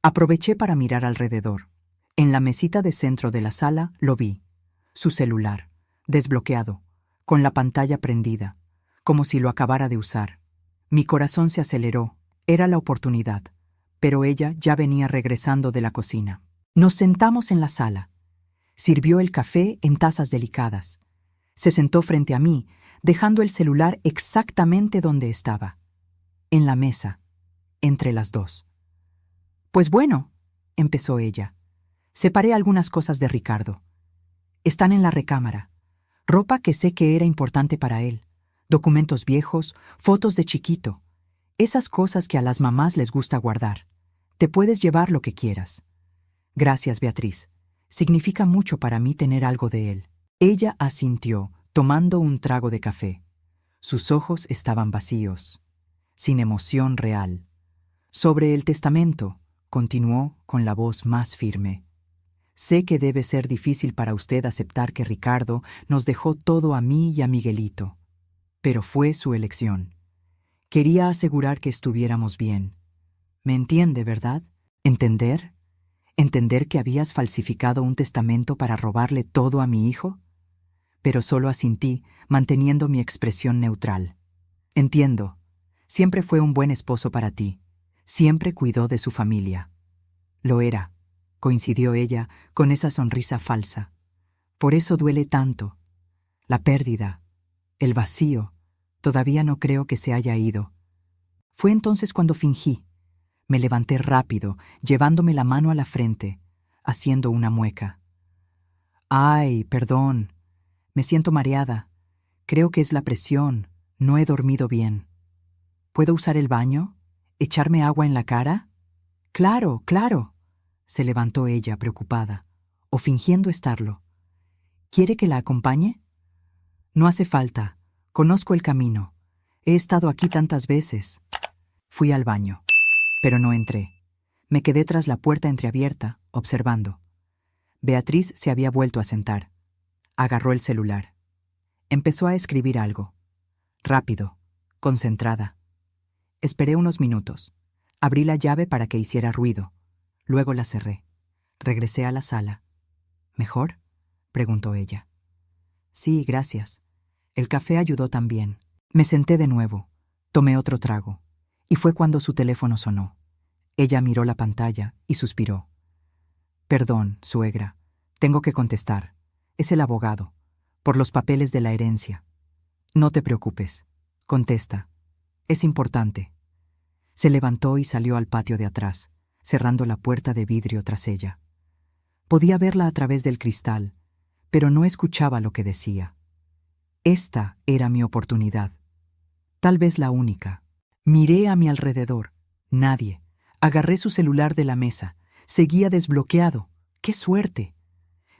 Aproveché para mirar alrededor. En la mesita de centro de la sala lo vi. Su celular, desbloqueado, con la pantalla prendida, como si lo acabara de usar. Mi corazón se aceleró. Era la oportunidad. Pero ella ya venía regresando de la cocina. Nos sentamos en la sala. Sirvió el café en tazas delicadas. Se sentó frente a mí, dejando el celular exactamente donde estaba. En la mesa, entre las dos. «Pues bueno», empezó ella. «Separé algunas cosas de Ricardo. Están en la recámara. Ropa que sé que era importante para él. Documentos viejos, fotos de chiquito. Esas cosas que a las mamás les gusta guardar. Te puedes llevar lo que quieras». «Gracias, Beatriz. Significa mucho para mí tener algo de él». Ella asintió, tomando un trago de café. Sus ojos estaban vacíos, sin emoción real. «Sobre el testamento», continuó con la voz más firme. «Sé que debe ser difícil para usted aceptar que Ricardo nos dejó todo a mí y a Miguelito. Pero fue su elección. Quería asegurar que estuviéramos bien. ¿Me entiende, verdad? ¿Entender? ¿Entender que habías falsificado un testamento para robarle todo a mi hijo?» Pero solo asintí, manteniendo mi expresión neutral. «Entiendo. Siempre fue un buen esposo para ti. Siempre cuidó de su familia». «Lo era», coincidió ella con esa sonrisa falsa. «Por eso duele tanto. La pérdida, el vacío, todavía no creo que se haya ido». Fue entonces cuando fingí. Me levanté rápido, llevándome la mano a la frente, haciendo una mueca. «Ay, perdón. Me siento mareada. Creo que es la presión. No he dormido bien. ¿Puedo usar el baño? ¿Echarme agua en la cara?» Claro, claro. Se levantó ella, preocupada, o fingiendo estarlo. ¿Quiere que la acompañe? No hace falta. Conozco el camino. He estado aquí tantas veces. Fui al baño, pero no entré. Me quedé tras la puerta entreabierta, observando. Beatriz se había vuelto a sentar. Agarró el celular. Empezó a escribir algo. Rápido, concentrada. Esperé unos minutos. Abrí la llave para que hiciera ruido. Luego la cerré. Regresé a la sala. ¿Mejor?, preguntó ella. Sí, gracias. El café ayudó también. Me senté de nuevo. Tomé otro trago. Y fue cuando su teléfono sonó. Ella miró la pantalla y suspiró. Perdón, suegra. Tengo que contestar. Es el abogado. Por los papeles de la herencia. No te preocupes. Contesta. Es importante. Se levantó y salió al patio de atrás, cerrando la puerta de vidrio tras ella. Podía verla a través del cristal, pero no escuchaba lo que decía. Esta era mi oportunidad. Tal vez la única. Miré a mi alrededor. Nadie. Agarré su celular de la mesa. Seguía desbloqueado. ¡Qué suerte!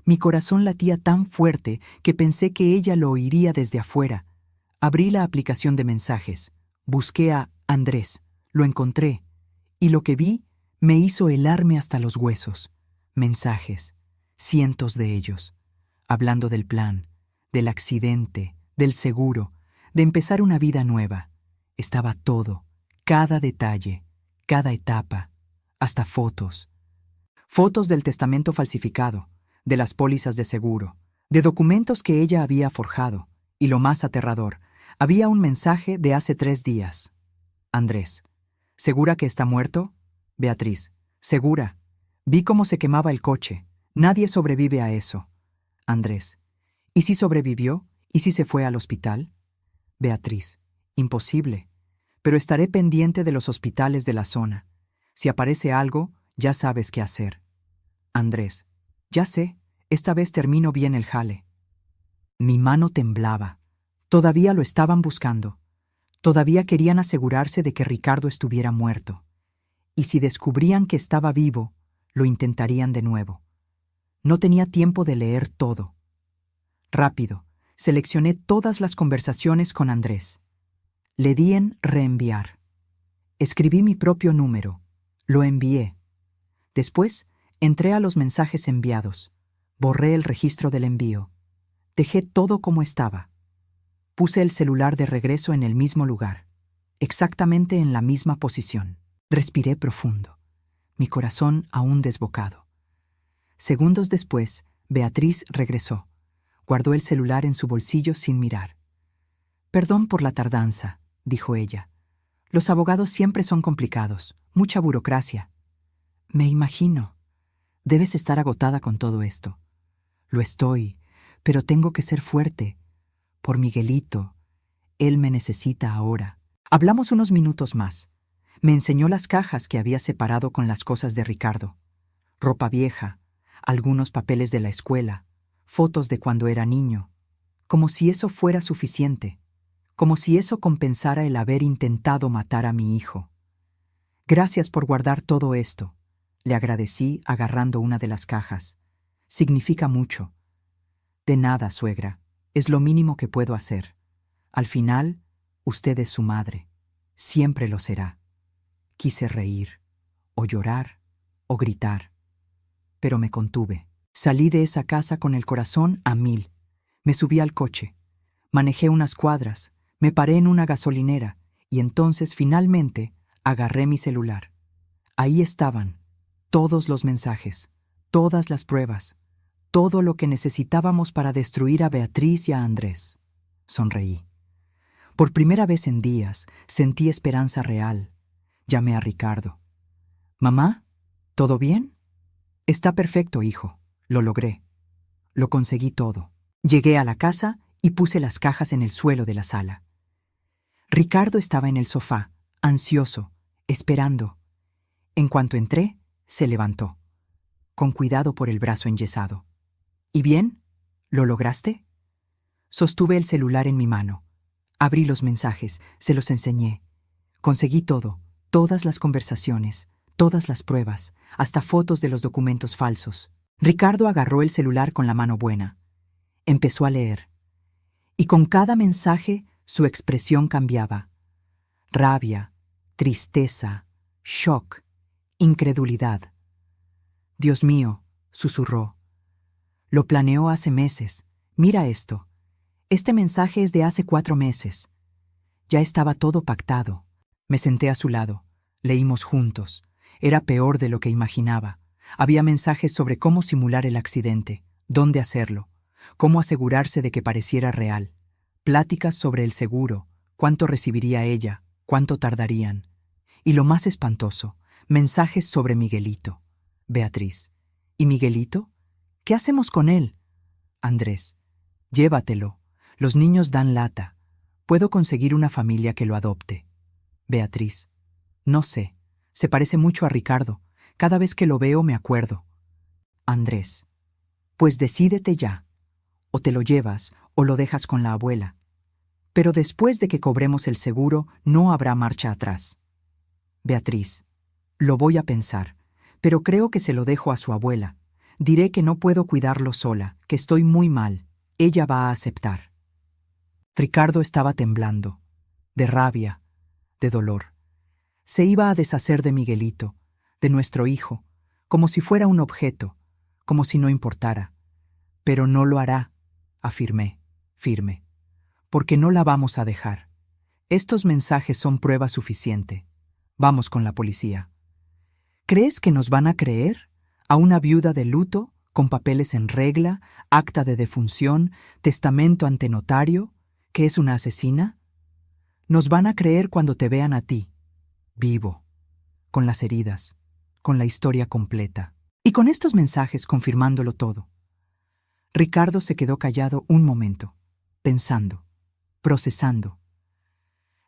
Mi corazón latía tan fuerte que pensé que ella lo oiría desde afuera. Abrí la aplicación de mensajes. Busqué a Andrés. Lo encontré. Y lo que vi me hizo helarme hasta los huesos. Mensajes. Cientos de ellos. Hablando del plan, del accidente, del seguro, de empezar una vida nueva. Estaba todo, cada detalle, cada etapa, hasta fotos. Fotos del testamento falsificado, de las pólizas de seguro, de documentos que ella había forjado, y lo más aterrador, había un mensaje de hace 3 días. Andrés. ¿Segura que está muerto? Beatriz. Segura. Vi cómo se quemaba el coche. Nadie sobrevive a eso. Andrés. ¿Y si sobrevivió? ¿Y si se fue al hospital? Beatriz. Imposible. Pero estaré pendiente de los hospitales de la zona. Si aparece algo, ya sabes qué hacer. Andrés. Ya sé. Esta vez termino bien el jale. Mi mano temblaba. Todavía lo estaban buscando. Todavía querían asegurarse de que Ricardo estuviera muerto. Y si descubrían que estaba vivo, lo intentarían de nuevo. No tenía tiempo de leer todo. Rápido, seleccioné todas las conversaciones con Andrés. Le di en reenviar. Escribí mi propio número. Lo envié. Después, entré a los mensajes enviados. Borré el registro del envío. Dejé todo como estaba. Puse el celular de regreso en el mismo lugar, exactamente en la misma posición. Respiré profundo, mi corazón aún desbocado. Segundos después, Beatriz regresó. Guardó el celular en su bolsillo sin mirar. Perdón por la tardanza, dijo ella. Los abogados siempre son complicados, mucha burocracia. Me imagino. Debes estar agotada con todo esto. Lo estoy, pero tengo que ser fuerte. Por Miguelito. Él me necesita ahora. Hablamos unos minutos más. Me enseñó las cajas que había separado con las cosas de Ricardo. Ropa vieja, algunos papeles de la escuela, fotos de cuando era niño. Como si eso fuera suficiente. Como si eso compensara el haber intentado matar a mi hijo. Gracias por guardar todo esto. Le agradecí agarrando una de las cajas. Significa mucho. De nada, suegra. Es lo mínimo que puedo hacer. Al final, usted es su madre. Siempre lo será. Quise reír, o llorar, o gritar. Pero me contuve. Salí de esa casa con el corazón a 1000. Me subí al coche. Manejé unas cuadras. Me paré en una gasolinera. Y entonces, finalmente, agarré mi celular. Ahí estaban. Todos los mensajes. Todas las pruebas. Todo lo que necesitábamos para destruir a Beatriz y a Andrés. Sonreí. Por primera vez en días, sentí esperanza real. Llamé a Ricardo. «¿Mamá? ¿Todo bien?» «Está perfecto, hijo. Lo logré. Lo conseguí todo». Llegué a la casa y puse las cajas en el suelo de la sala. Ricardo estaba en el sofá, ansioso, esperando. En cuanto entré, se levantó, con cuidado por el brazo enyesado. «¿Y bien? ¿Lo lograste?» Sostuve el celular en mi mano. Abrí los mensajes, se los enseñé. Conseguí todo, todas las conversaciones, todas las pruebas, hasta fotos de los documentos falsos. Ricardo agarró el celular con la mano buena. Empezó a leer. Y con cada mensaje su expresión cambiaba. Rabia, tristeza, shock, incredulidad. Dios mío, susurró. Lo planeó hace meses. Mira esto. Este mensaje es de hace 4 meses. Ya estaba todo pactado. Me senté a su lado. Leímos juntos. Era peor de lo que imaginaba. Había mensajes sobre cómo simular el accidente, dónde hacerlo, cómo asegurarse de que pareciera real. Pláticas sobre el seguro, cuánto recibiría ella, cuánto tardarían. Y lo más espantoso, mensajes sobre Miguelito. Beatriz. ¿Y Miguelito? ¿Qué hacemos con él? Andrés. Llévatelo. Los niños dan lata. Puedo conseguir una familia que lo adopte. Beatriz. No sé. Se parece mucho a Ricardo. Cada vez que lo veo me acuerdo. Andrés. Pues decídete ya. O te lo llevas o lo dejas con la abuela. Pero después de que cobremos el seguro no habrá marcha atrás. Beatriz. Lo voy a pensar, pero creo que se lo dejo a su abuela. Diré que no puedo cuidarlo sola, que estoy muy mal. Ella va a aceptar. Ricardo estaba temblando, de rabia, de dolor. Se iba a deshacer de Miguelito, de nuestro hijo, como si fuera un objeto, como si no importara. Pero no lo hará, afirmé, firme, porque no la vamos a dejar. Estos mensajes son prueba suficiente. Vamos con la policía. ¿Crees que nos van a creer? ¿A una viuda de luto, con papeles en regla, acta de defunción, testamento ante notario, que es una asesina? Nos van a creer cuando te vean a ti, vivo, con las heridas, con la historia completa. Y con estos mensajes confirmándolo todo. Ricardo se quedó callado un momento, pensando, procesando.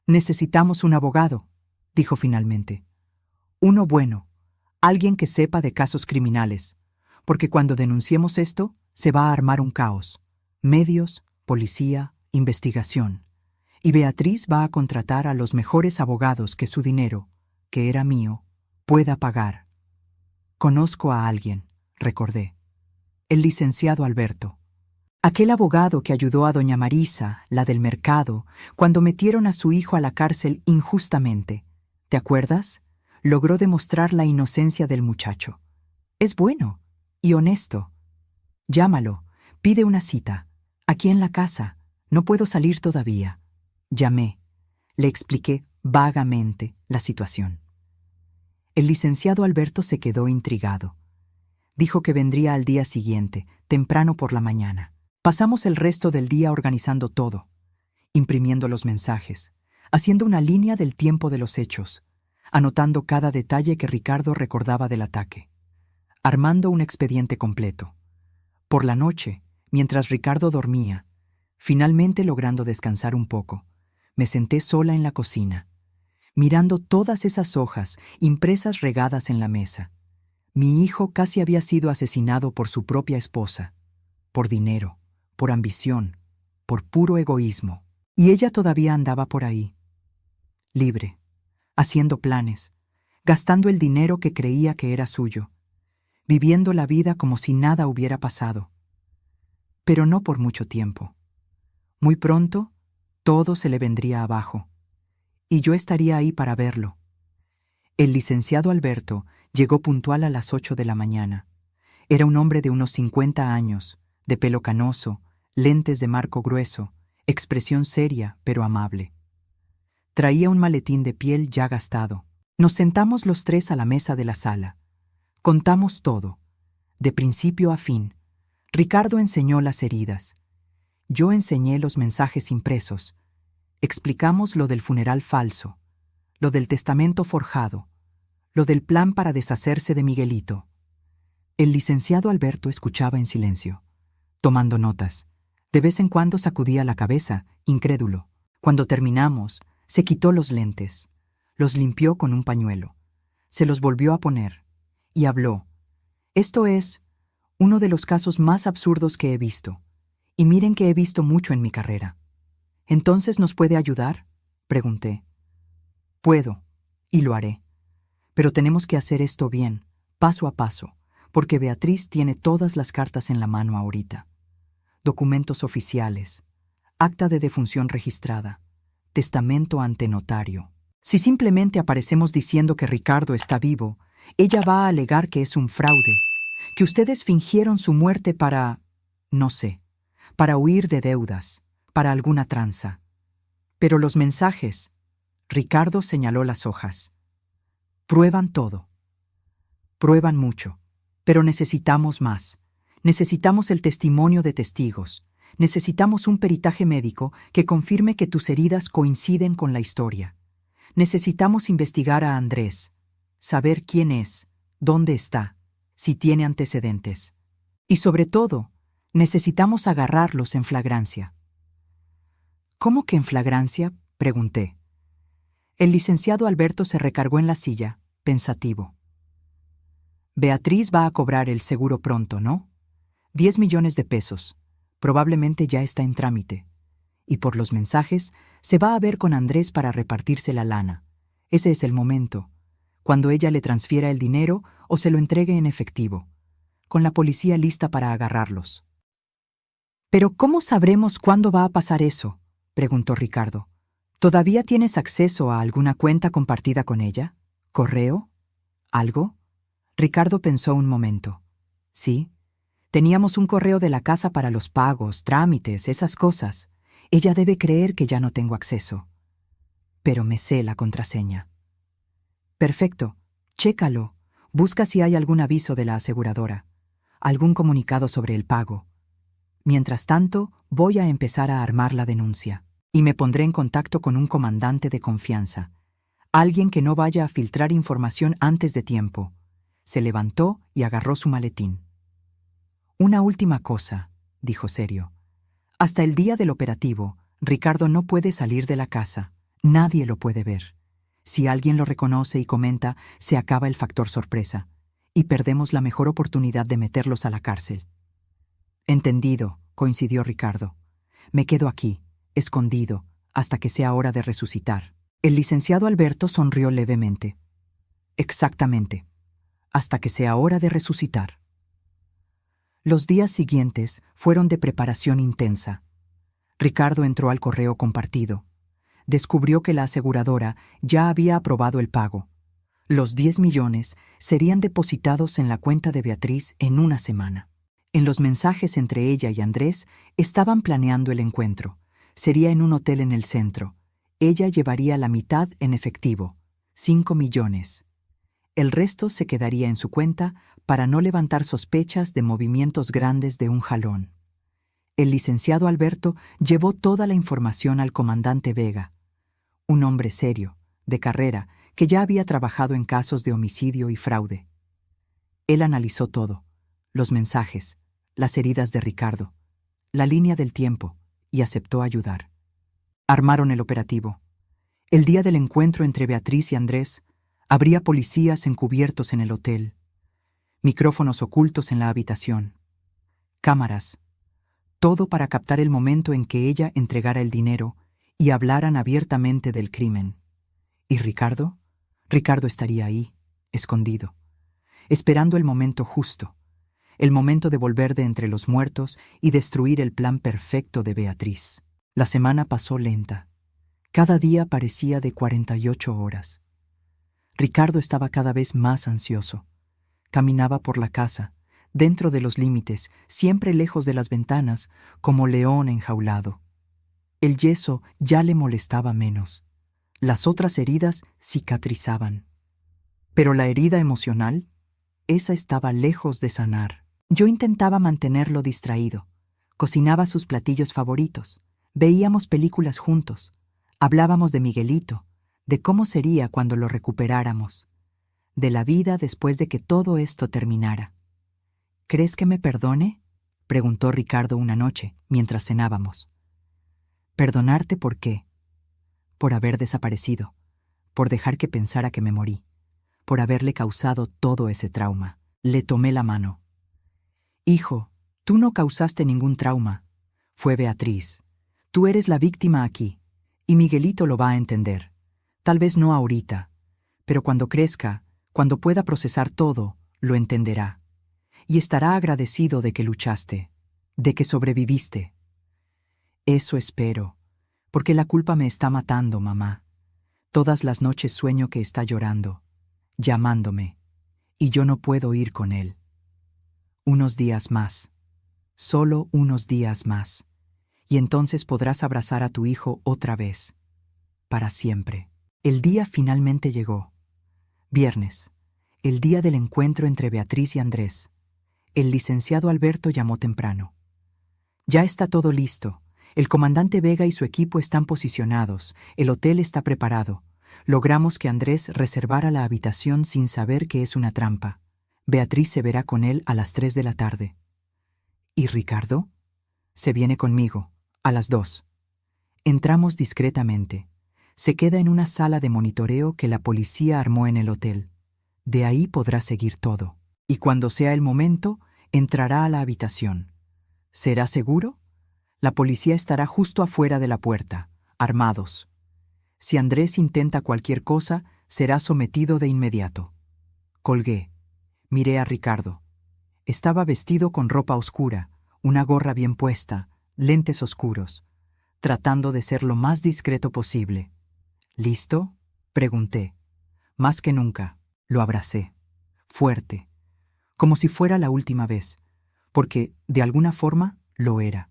Necesitamos un abogado, dijo finalmente. Uno bueno, alguien que sepa de casos criminales, porque cuando denunciemos esto, se va a armar un caos. Medios, policía, investigación. Y Beatriz va a contratar a los mejores abogados que su dinero, que era mío, pueda pagar. Conozco a alguien, recordé. El licenciado Alberto. Aquel abogado que ayudó a doña Marisa, la del mercado, cuando metieron a su hijo a la cárcel injustamente. ¿Te acuerdas? Logró demostrar la inocencia del muchacho. Es bueno y honesto. Llámalo, pide una cita. Aquí en la casa. No puedo salir todavía. Llamé. Le expliqué vagamente la situación. El licenciado Alberto se quedó intrigado. Dijo que vendría al día siguiente, temprano por la mañana. Pasamos el resto del día organizando todo, imprimiendo los mensajes, haciendo una línea del tiempo de los hechos, anotando cada detalle que Ricardo recordaba del ataque, armando un expediente completo. Por la noche, mientras Ricardo dormía, finalmente logrando descansar un poco, me senté sola en la cocina, mirando todas esas hojas impresas regadas en la mesa. Mi hijo casi había sido asesinado por su propia esposa, por dinero, por ambición, por puro egoísmo. Y ella todavía andaba por ahí, libre, haciendo planes, gastando el dinero que creía que era suyo, viviendo la vida como si nada hubiera pasado. Pero no por mucho tiempo. Muy pronto, todo se le vendría abajo, y yo estaría ahí para verlo. El licenciado Alberto llegó puntual a las 8 de la mañana. Era un hombre de unos 50 años, de pelo canoso, lentes de marco grueso, expresión seria pero amable. Traía un maletín de piel ya gastado. Nos sentamos los tres a la mesa de la sala. Contamos todo, de principio a fin. Ricardo enseñó las heridas. Yo enseñé los mensajes impresos. Explicamos lo del funeral falso, lo del testamento forjado, lo del plan para deshacerse de Miguelito. El licenciado Alberto escuchaba en silencio, tomando notas. De vez en cuando sacudía la cabeza, incrédulo. Cuando terminamos, se quitó los lentes, los limpió con un pañuelo, se los volvió a poner y habló. Esto es uno de los casos más absurdos que he visto, y miren que he visto mucho en mi carrera. ¿Entonces nos puede ayudar?, pregunté. Puedo, y lo haré. Pero tenemos que hacer esto bien, paso a paso, porque Beatriz tiene todas las cartas en la mano ahorita. Documentos oficiales, acta de defunción registrada, testamento ante notario. Si simplemente aparecemos diciendo que Ricardo está vivo, ella va a alegar que es un fraude, que ustedes fingieron su muerte para, no sé, para huir de deudas, para alguna tranza. Pero los mensajes, Ricardo señaló las hojas, prueban todo. Prueban mucho, pero necesitamos más. Necesitamos el testimonio de testigos. Necesitamos un peritaje médico que confirme que tus heridas coinciden con la historia. Necesitamos investigar a Andrés, saber quién es, dónde está, si tiene antecedentes. Y sobre todo, necesitamos agarrarlos en flagrancia. ¿Cómo que en flagrancia?, pregunté. El licenciado Alberto se recargó en la silla, pensativo. Beatriz va a cobrar el seguro pronto, ¿no? 10 millones de pesos. Probablemente ya está en trámite. Y por los mensajes, se va a ver con Andrés para repartirse la lana. Ese es el momento, cuando ella le transfiera el dinero o se lo entregue en efectivo, con la policía lista para agarrarlos. ¿Pero cómo sabremos cuándo va a pasar eso?, preguntó Ricardo. ¿Todavía tienes acceso a alguna cuenta compartida con ella? ¿Correo? ¿Algo? Ricardo pensó un momento. Sí, teníamos un correo de la casa para los pagos, trámites, esas cosas. Ella debe creer que ya no tengo acceso. Pero me sé la contraseña. Perfecto, chécalo. Busca si hay algún aviso de la aseguradora, algún comunicado sobre el pago. Mientras tanto, voy a empezar a armar la denuncia. Y me pondré en contacto con un comandante de confianza, alguien que no vaya a filtrar información antes de tiempo. Se levantó y agarró su maletín. Una última cosa, dijo serio. Hasta el día del operativo, Ricardo no puede salir de la casa. Nadie lo puede ver. Si alguien lo reconoce y comenta, se acaba el factor sorpresa, y perdemos la mejor oportunidad de meterlos a la cárcel. Entendido, coincidió Ricardo. Me quedo aquí, escondido, hasta que sea hora de resucitar. El licenciado Alberto sonrió levemente. Exactamente, hasta que sea hora de resucitar. Los días siguientes fueron de preparación intensa. Ricardo entró al correo compartido. Descubrió que la aseguradora ya había aprobado el pago. Los 10 millones serían depositados en la cuenta de Beatriz en una semana. En los mensajes entre ella y Andrés estaban planeando el encuentro. Sería en un hotel en el centro. Ella llevaría la mitad en efectivo, 5 millones. El resto se quedaría en su cuenta para no levantar sospechas de movimientos grandes de un jalón. El licenciado Alberto llevó toda la información al comandante Vega, un hombre serio, de carrera, que ya había trabajado en casos de homicidio y fraude. Él analizó todo, los mensajes, las heridas de Ricardo, la línea del tiempo, y aceptó ayudar. Armaron el operativo. El día del encuentro entre Beatriz y Andrés, habría policías encubiertos en el hotel, micrófonos ocultos en la habitación, cámaras, todo para captar el momento en que ella entregara el dinero y hablaran abiertamente del crimen. ¿Y Ricardo? Ricardo estaría ahí, escondido, esperando el momento justo, el momento de volver de entre los muertos y destruir el plan perfecto de Beatriz. La semana pasó lenta. Cada día parecía de 48 horas. Ricardo estaba cada vez más ansioso. Caminaba por la casa, dentro de los límites, siempre lejos de las ventanas, como león enjaulado. El yeso ya le molestaba menos. Las otras heridas cicatrizaban. Pero la herida emocional, esa estaba lejos de sanar. Yo intentaba mantenerlo distraído. Cocinaba sus platillos favoritos. Veíamos películas juntos. Hablábamos de Miguelito, de cómo sería cuando lo recuperáramos, de la vida después de que todo esto terminara. ¿Crees que me perdone?, preguntó Ricardo una noche, mientras cenábamos. ¿Perdonarte por qué? Por haber desaparecido, por dejar que pensara que me morí, por haberle causado todo ese trauma. Le tomé la mano. Hijo, tú no causaste ningún trauma. Fue Beatriz. Tú eres la víctima aquí, y Miguelito lo va a entender. Tal vez no ahorita, pero cuando crezca, Cuando pueda procesar todo, lo entenderá. Y estará agradecido de que luchaste, de que sobreviviste. Eso espero, porque la culpa me está matando, mamá. Todas las noches sueño que está llorando, llamándome, y yo no puedo ir con él. Unos días más, solo unos días más, y entonces podrás abrazar a tu hijo otra vez, para siempre. El día finalmente llegó. Viernes, el día del encuentro entre Beatriz y Andrés. El licenciado Alberto llamó temprano. Ya está todo listo. El comandante Vega y su equipo están posicionados. El hotel está preparado. Logramos que Andrés reservara la habitación sin saber que es una trampa. Beatriz se verá con él a las 3 de la tarde. ¿Y Ricardo? Se viene conmigo, a las 2. Entramos discretamente. Se queda en una sala de monitoreo que la policía armó en el hotel. De ahí podrá seguir todo. Y cuando sea el momento, entrará a la habitación. ¿Será seguro? La policía estará justo afuera de la puerta, armados. Si Andrés intenta cualquier cosa, será sometido de inmediato. Colgué. Miré a Ricardo. Estaba vestido con ropa oscura, una gorra bien puesta, lentes oscuros, tratando de ser lo más discreto posible. ¿Listo?, pregunté. Más que nunca, lo abracé. Fuerte. Como si fuera la última vez, porque, de alguna forma, lo era.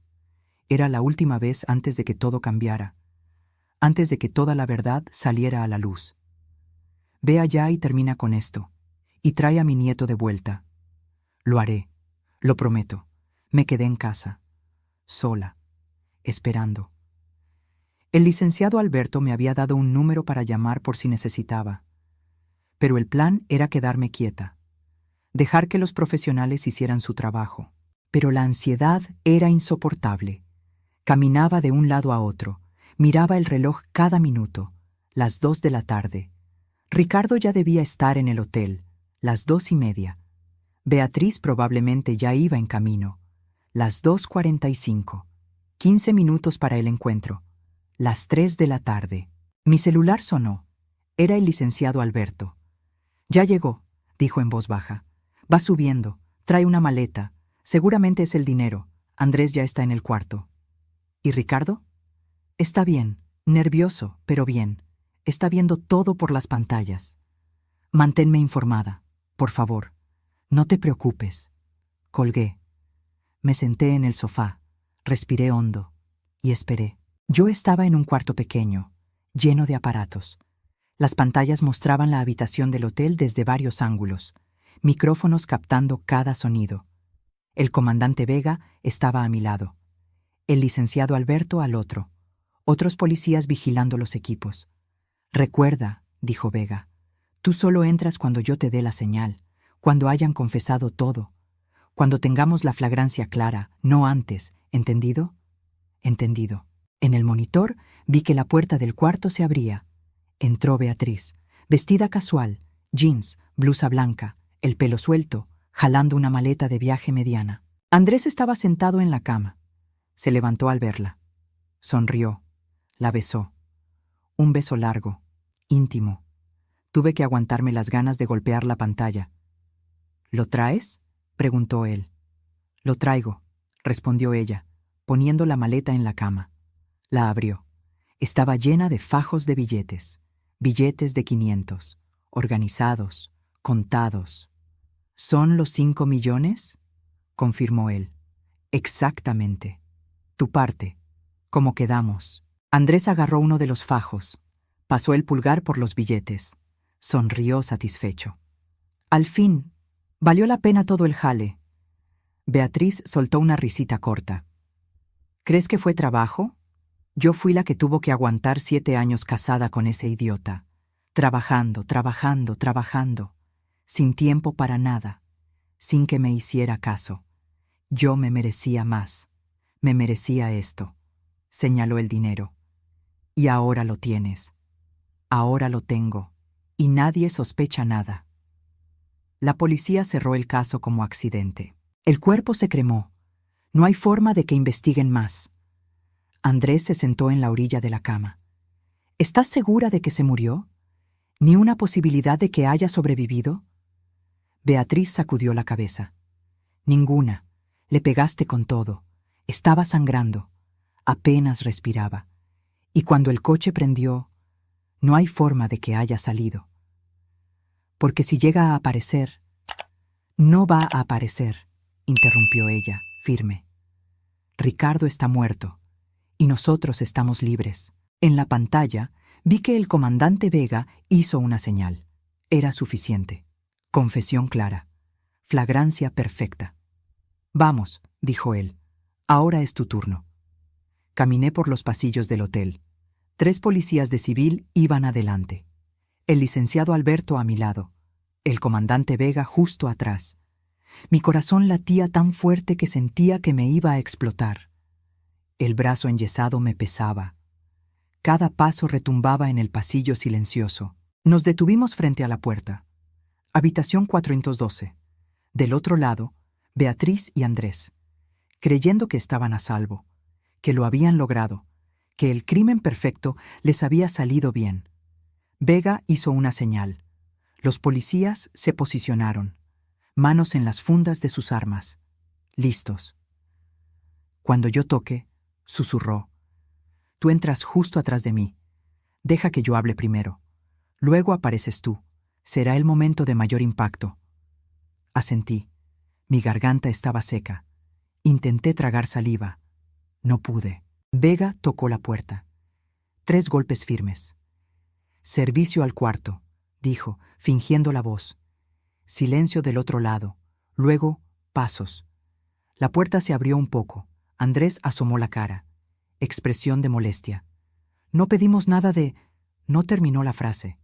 Era la última vez antes de que todo cambiara, antes de que toda la verdad saliera a la luz. Ve allá y termina con esto, y trae a mi nieto de vuelta. Lo haré, lo prometo. Me quedé en casa, sola, esperando. El licenciado Alberto me había dado un número para llamar por si necesitaba. Pero el plan era quedarme quieta, dejar que los profesionales hicieran su trabajo. Pero la ansiedad era insoportable. Caminaba de un lado a otro, miraba el reloj cada minuto, las 2 de la tarde. Ricardo ya debía estar en el hotel, las 2:30. Beatriz probablemente ya iba en camino, las 2:45. 15 minutos para el encuentro, las 3 de la tarde. Mi celular sonó. Era el licenciado Alberto. «Ya llegó», dijo en voz baja. «Va subiendo, trae una maleta. Seguramente es el dinero. Andrés ya está en el cuarto». «¿Y Ricardo?» «Está bien, nervioso, pero bien. Está viendo todo por las pantallas. Manténme informada, por favor. No te preocupes». Colgué. Me senté en el sofá, respiré hondo y esperé. Yo estaba en un cuarto pequeño, lleno de aparatos. Las pantallas mostraban la habitación del hotel desde varios ángulos, micrófonos captando cada sonido. El comandante Vega estaba a mi lado, el licenciado Alberto al otro, otros policías vigilando los equipos. «Recuerda», dijo Vega, «tú solo entras cuando yo te dé la señal, cuando hayan confesado todo, cuando tengamos la flagrancia clara, no antes, ¿entendido?» «Entendido». En el monitor vi que la puerta del cuarto se abría. Entró Beatriz, vestida casual, jeans, blusa blanca, el pelo suelto, jalando una maleta de viaje mediana. Andrés estaba sentado en la cama. Se levantó al verla. Sonrió. La besó. Un beso largo, íntimo. Tuve que aguantarme las ganas de golpear la pantalla. «¿Lo traes?», preguntó él. «Lo traigo», respondió ella, poniendo la maleta en la cama. La abrió. Estaba llena de fajos de billetes. Billetes de 500, organizados, contados. «¿Son los 5 millones?» confirmó él. «Exactamente. Tu parte. Como quedamos». Andrés agarró uno de los fajos. Pasó el pulgar por los billetes. Sonrió satisfecho. «Al fin. Valió la pena todo el jale». Beatriz soltó una risita corta. «¿Crees que fue trabajo? Yo fui la que tuvo que aguantar 7 años casada con ese idiota. Trabajando, trabajando, trabajando. Sin tiempo para nada. Sin que me hiciera caso. Yo me merecía más. Me merecía esto», señaló el dinero. «Y ahora lo tienes. Ahora lo tengo. Y nadie sospecha nada». La policía cerró el caso como accidente. El cuerpo se cremó. No hay forma de que investiguen más. Andrés se sentó en la orilla de la cama. «¿Estás segura de que se murió? ¿Ni una posibilidad de que haya sobrevivido? Beatriz sacudió la cabeza. Ninguna. Le pegaste con todo. Estaba sangrando. Apenas respiraba. Y cuando el coche prendió, no hay forma de que haya salido. Porque si llega a aparecer... No va a aparecer, interrumpió ella, firme. Ricardo está muerto, y nosotros estamos libres. En la pantalla vi que el comandante Vega hizo una señal. Era suficiente. Confesión clara. Flagrancia perfecta. Vamos, dijo él. Ahora es tu turno. Caminé por los pasillos del hotel. 3 policías de civil iban adelante. El licenciado Alberto a mi lado. El comandante Vega justo atrás. Mi corazón latía tan fuerte que sentía que me iba a explotar. El brazo enyesado me pesaba. Cada paso retumbaba en el pasillo silencioso. Nos detuvimos frente a la puerta. Habitación 412. Del otro lado, Beatriz y Andrés, creyendo que estaban a salvo, que lo habían logrado, que el crimen perfecto les había salido bien. Vega hizo una señal. Los policías se posicionaron, manos en las fundas de sus armas, listos. Cuando yo toque, susurró, tú entras justo atrás de mí. Deja que yo hable primero. Luego apareces tú. Será el momento de mayor impacto. Asentí. Mi garganta estaba seca. Intenté tragar saliva. No pude. Vega tocó la puerta. 3 golpes firmes. Servicio al cuarto, dijo, fingiendo la voz. Silencio del otro lado. Luego, pasos. La puerta se abrió un poco. Andrés asomó la cara. Expresión de molestia. No pedimos nada de... No terminó la frase.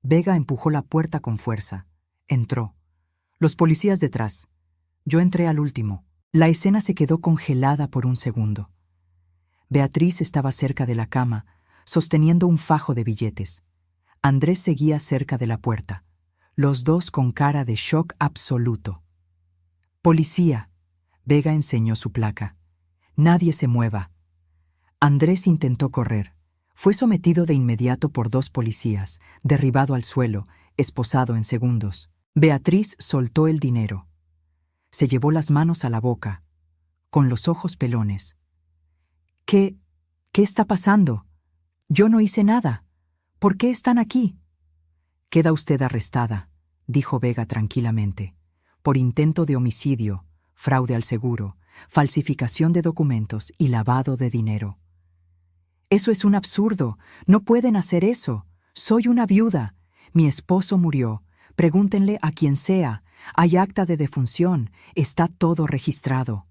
Vega empujó la puerta con fuerza. Entró. Los policías detrás. Yo entré al último. La escena se quedó congelada por un segundo. Beatriz estaba cerca de la cama, sosteniendo un fajo de billetes. Andrés seguía cerca de la puerta, los dos con cara de shock absoluto. «Policía», Vega enseñó su placa. «Nadie se mueva». Andrés intentó correr. Fue sometido de inmediato por 2 policías, derribado al suelo, esposado en segundos. Beatriz soltó el dinero. Se llevó las manos a la boca, con los ojos pelones. ¿Qué está pasando? Yo no hice nada. ¿Por qué están aquí? Queda usted arrestada, dijo Vega tranquilamente, por intento de homicidio, fraude al seguro, falsificación de documentos y lavado de dinero. Eso es un absurdo. No pueden hacer eso. Soy una viuda. Mi esposo murió. Pregúntenle a quien sea. Hay acta de defunción. Está todo registrado.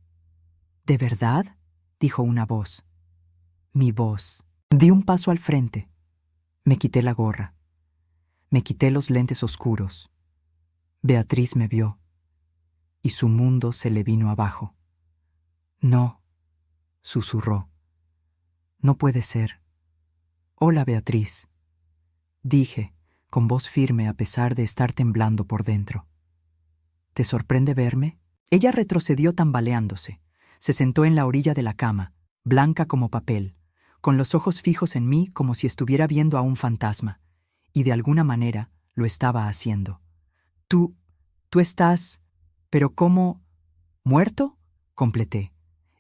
¿De verdad?, dijo una voz. Mi voz. Di un paso al frente. Me quité la gorra. Me quité los lentes oscuros. Beatriz me vio. Y su mundo se le vino abajo. No, susurró. No puede ser. Hola, Beatriz, dije, con voz firme a pesar de estar temblando por dentro. ¿Te sorprende verme? Ella retrocedió tambaleándose. Se sentó en la orilla de la cama, blanca como papel, con los ojos fijos en mí como si estuviera viendo a un fantasma, y de alguna manera lo estaba haciendo. Tú estás... ¿Pero cómo? ¿Muerto? Completé.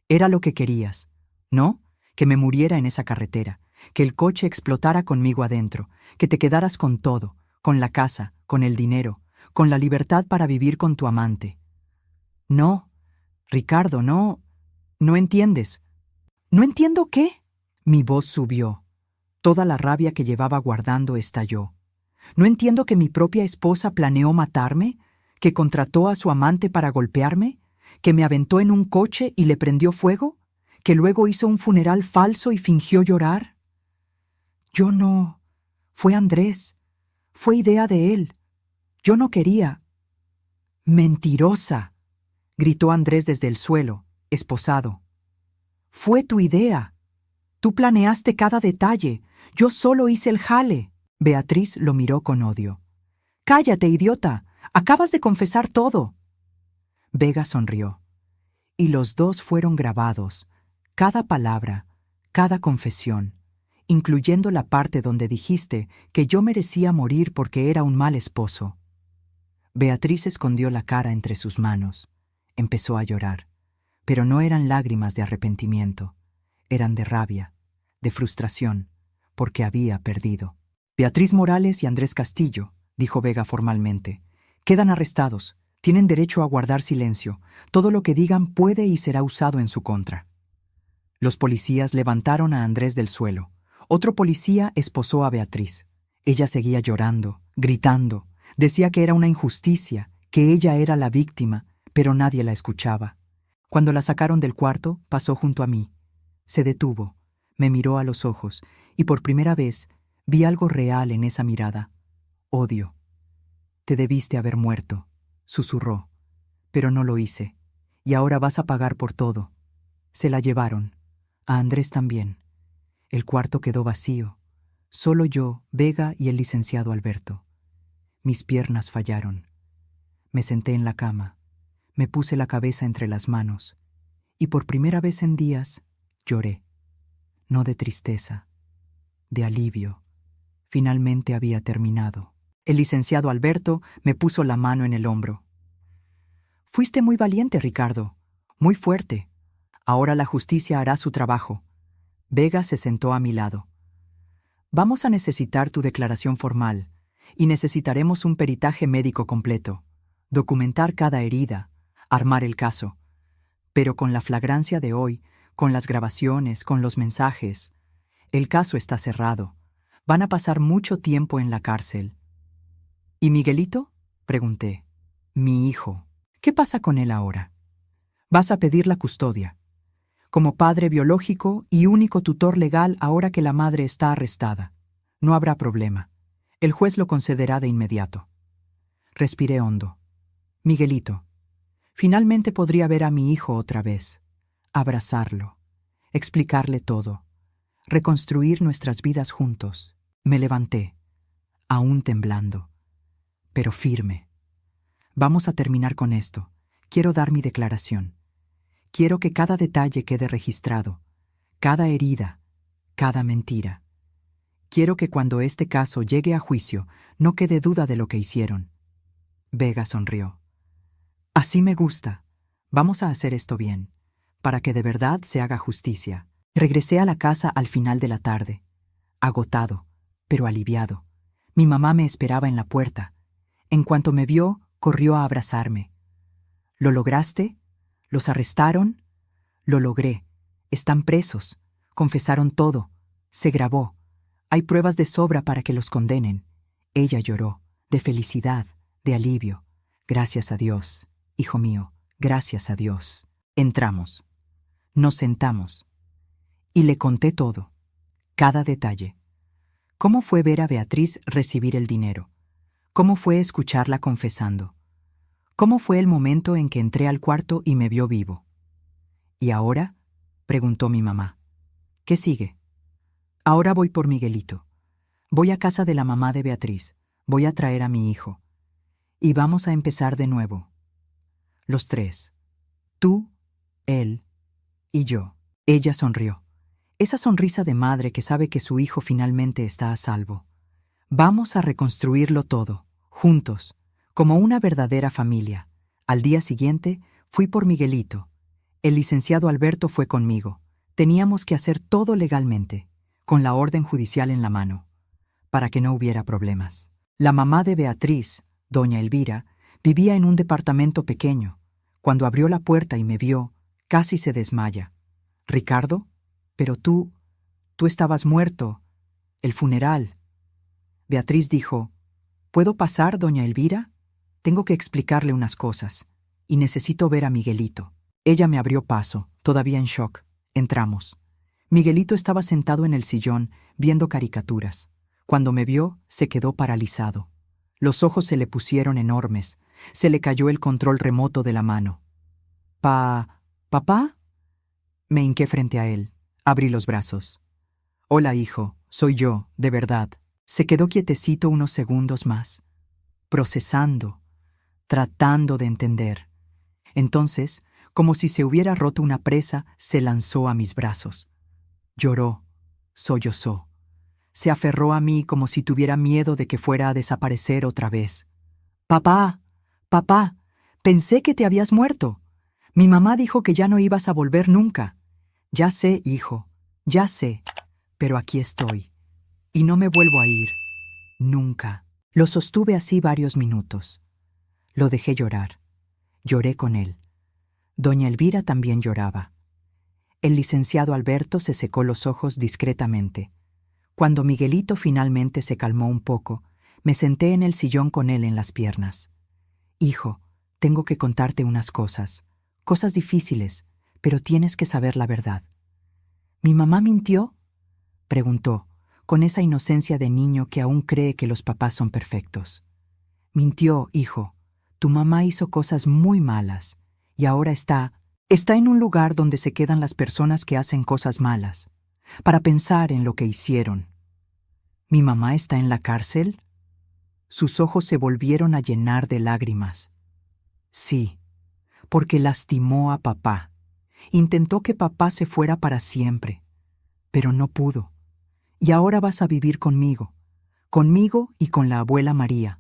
Era lo que querías, ¿no? Que me muriera en esa carretera, que el coche explotara conmigo adentro, que te quedaras con todo, con la casa, con el dinero, con la libertad para vivir con tu amante. No, Ricardo, no entiendes. ¿No entiendo qué? Mi voz subió. Toda la rabia que llevaba guardando estalló. ¿No entiendo que mi propia esposa planeó matarme? ¿Que contrató a su amante para golpearme? ¿Que me aventó en un coche y le prendió fuego? ¿Que luego hizo un funeral falso y fingió llorar? Yo no. Fue Andrés. Fue idea de él. Yo no quería. ¡Mentirosa!, gritó Andrés desde el suelo, esposado. Fue tu idea. Tú planeaste cada detalle. Yo solo hice el jale. Beatriz lo miró con odio. Cállate, idiota. Acabas de confesar todo. Vega sonrió. Y los dos fueron grabados, cada palabra, cada confesión, incluyendo la parte donde dijiste que yo merecía morir porque era un mal esposo. Beatriz escondió la cara entre sus manos. Empezó a llorar, pero no eran lágrimas de arrepentimiento, eran de rabia, de frustración, porque había perdido. Beatriz Morales y Andrés Castillo, dijo Vega formalmente, quedan arrestados. Tienen derecho a guardar silencio. Todo lo que digan puede y será usado en su contra. Los policías levantaron a Andrés del suelo. Otro policía esposó a Beatriz. Ella seguía llorando, gritando. Decía que era una injusticia, que ella era la víctima, pero nadie la escuchaba. Cuando la sacaron del cuarto, pasó junto a mí. Se detuvo, me miró a los ojos, y por primera vez vi algo real en esa mirada. Odio. Te debiste haber muerto, susurró. Pero no lo hice, y ahora vas a pagar por todo. Se la llevaron. A Andrés también. El cuarto quedó vacío. Solo yo, Vega y el licenciado Alberto. Mis piernas fallaron. Me senté en la cama. Me puse la cabeza entre las manos. Y por primera vez en días, lloré. No de tristeza, de alivio. Finalmente había terminado. El licenciado Alberto me puso la mano en el hombro. Fuiste muy valiente, Ricardo. Muy fuerte. Ahora la justicia hará su trabajo. Vega se sentó a mi lado. Vamos a necesitar tu declaración formal y necesitaremos un peritaje médico completo, documentar cada herida, armar el caso. Pero con la flagrancia de hoy, con las grabaciones, con los mensajes, el caso está cerrado. Van a pasar mucho tiempo en la cárcel. ¿Y Miguelito? Pregunté. Mi hijo. ¿Qué pasa con él ahora? Vas a pedir la custodia. Como padre biológico y único tutor legal ahora que la madre está arrestada. No habrá problema. El juez lo concederá de inmediato. Respiré hondo. Miguelito. Finalmente podría ver a mi hijo otra vez. Abrazarlo. Explicarle todo. Reconstruir nuestras vidas juntos. Me levanté, aún temblando, pero firme. Vamos a terminar con esto. Quiero dar mi declaración. Quiero que cada detalle quede registrado, cada herida, cada mentira. Quiero que cuando este caso llegue a juicio no quede duda de lo que hicieron. Vega sonrió. Así me gusta. Vamos a hacer esto bien, para que de verdad se haga justicia. Regresé a la casa al final de la tarde, agotado, pero aliviado. Mi mamá me esperaba en la puerta. En cuanto me vio, corrió a abrazarme. ¿Lo lograste? ¿Los arrestaron? Lo logré. Están presos. Confesaron todo. Se grabó. Hay pruebas de sobra para que los condenen. Ella lloró, de felicidad, de alivio. Gracias a Dios, hijo mío, gracias a Dios. Entramos. Nos sentamos. Y le conté todo, cada detalle. ¿Cómo fue ver a Beatriz recibir el dinero? ¿Cómo fue escucharla confesando? ¿Cómo fue el momento en que entré al cuarto y me vio vivo? ¿Y ahora? Preguntó mi mamá. ¿Qué sigue? Ahora voy por Miguelito. Voy a casa de la mamá de Beatriz. Voy a traer a mi hijo. Y vamos a empezar de nuevo. Los tres. Tú, él y yo. Ella sonrió. Esa sonrisa de madre que sabe que su hijo finalmente está a salvo. Vamos a reconstruirlo todo, juntos, como una verdadera familia. Al día siguiente, fui por Miguelito. El licenciado Alberto fue conmigo. Teníamos que hacer todo legalmente, con la orden judicial en la mano, para que no hubiera problemas. La mamá de Beatriz, doña Elvira, vivía en un departamento pequeño. Cuando abrió la puerta y me vio, casi se desmaya. «Ricardo, pero tú estabas muerto. El funeral». Beatriz dijo, «¿Puedo pasar, doña Elvira? Tengo que explicarle unas cosas, y necesito ver a Miguelito». Ella me abrió paso, todavía en shock. Entramos. Miguelito estaba sentado en el sillón, viendo caricaturas. Cuando me vio, se quedó paralizado. Los ojos se le pusieron enormes. Se le cayó el control remoto de la mano. ¿Papá? Me hinqué frente a él. Abrí los brazos. «Hola, hijo, soy yo, de verdad». Se quedó quietecito unos segundos más, procesando, tratando de entender. Entonces, como si se hubiera roto una presa, se lanzó a mis brazos. Lloró, sollozó. Se aferró a mí como si tuviera miedo de que fuera a desaparecer otra vez. «Papá, papá, pensé que te habías muerto. Mi mamá dijo que ya no ibas a volver nunca». «Ya sé, hijo, ya sé, pero aquí estoy. Y no me vuelvo a ir. Nunca». Lo sostuve así varios minutos. Lo dejé llorar. Lloré con él. Doña Elvira también lloraba. El licenciado Alberto se secó los ojos discretamente. Cuando Miguelito finalmente se calmó un poco, me senté en el sillón con él en las piernas. «Hijo, tengo que contarte unas cosas. Cosas difíciles, pero tienes que saber la verdad». «¿Mi mamá mintió?», preguntó, con esa inocencia de niño que aún cree que los papás son perfectos. «Mintió, hijo. Tu mamá hizo cosas muy malas, y ahora está en un lugar donde se quedan las personas que hacen cosas malas, para pensar en lo que hicieron». «¿Mi mamá está en la cárcel?». Sus ojos se volvieron a llenar de lágrimas. «Sí, porque lastimó a papá. Intentó que papá se fuera para siempre, pero no pudo. Y ahora vas a vivir conmigo y con la abuela María.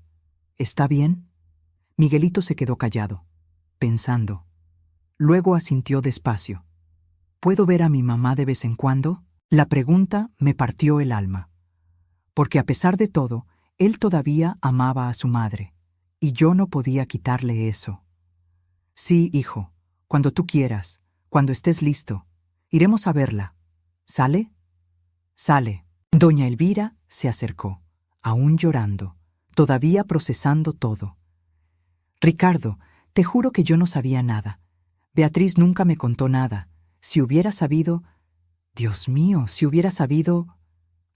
¿Está bien?». Miguelito se quedó callado, pensando. Luego asintió despacio. «¿Puedo ver a mi mamá de vez en cuando?». La pregunta me partió el alma, porque a pesar de todo, él todavía amaba a su madre, y yo no podía quitarle eso. «Sí, hijo, cuando tú quieras, cuando estés listo, iremos a verla. ¿Sale?». «Sale». Doña Elvira se acercó, aún llorando, todavía procesando todo. «Ricardo, te juro que yo no sabía nada. Beatriz nunca me contó nada. Si hubiera sabido... Dios mío, si hubiera sabido...».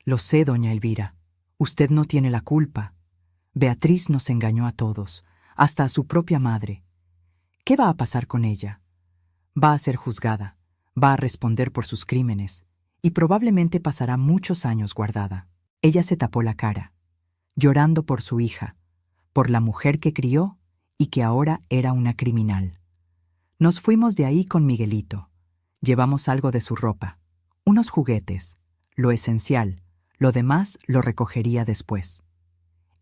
«Lo sé, doña Elvira. Usted no tiene la culpa. Beatriz nos engañó a todos, hasta a su propia madre. ¿Qué va a pasar con ella? Va a ser juzgada, va a responder por sus crímenes, y probablemente pasará muchos años guardada». Ella se tapó la cara, llorando por su hija, por la mujer que crió y que ahora era una criminal. Nos fuimos de ahí con Miguelito. Llevamos algo de su ropa, unos juguetes, lo esencial, lo demás lo recogería después.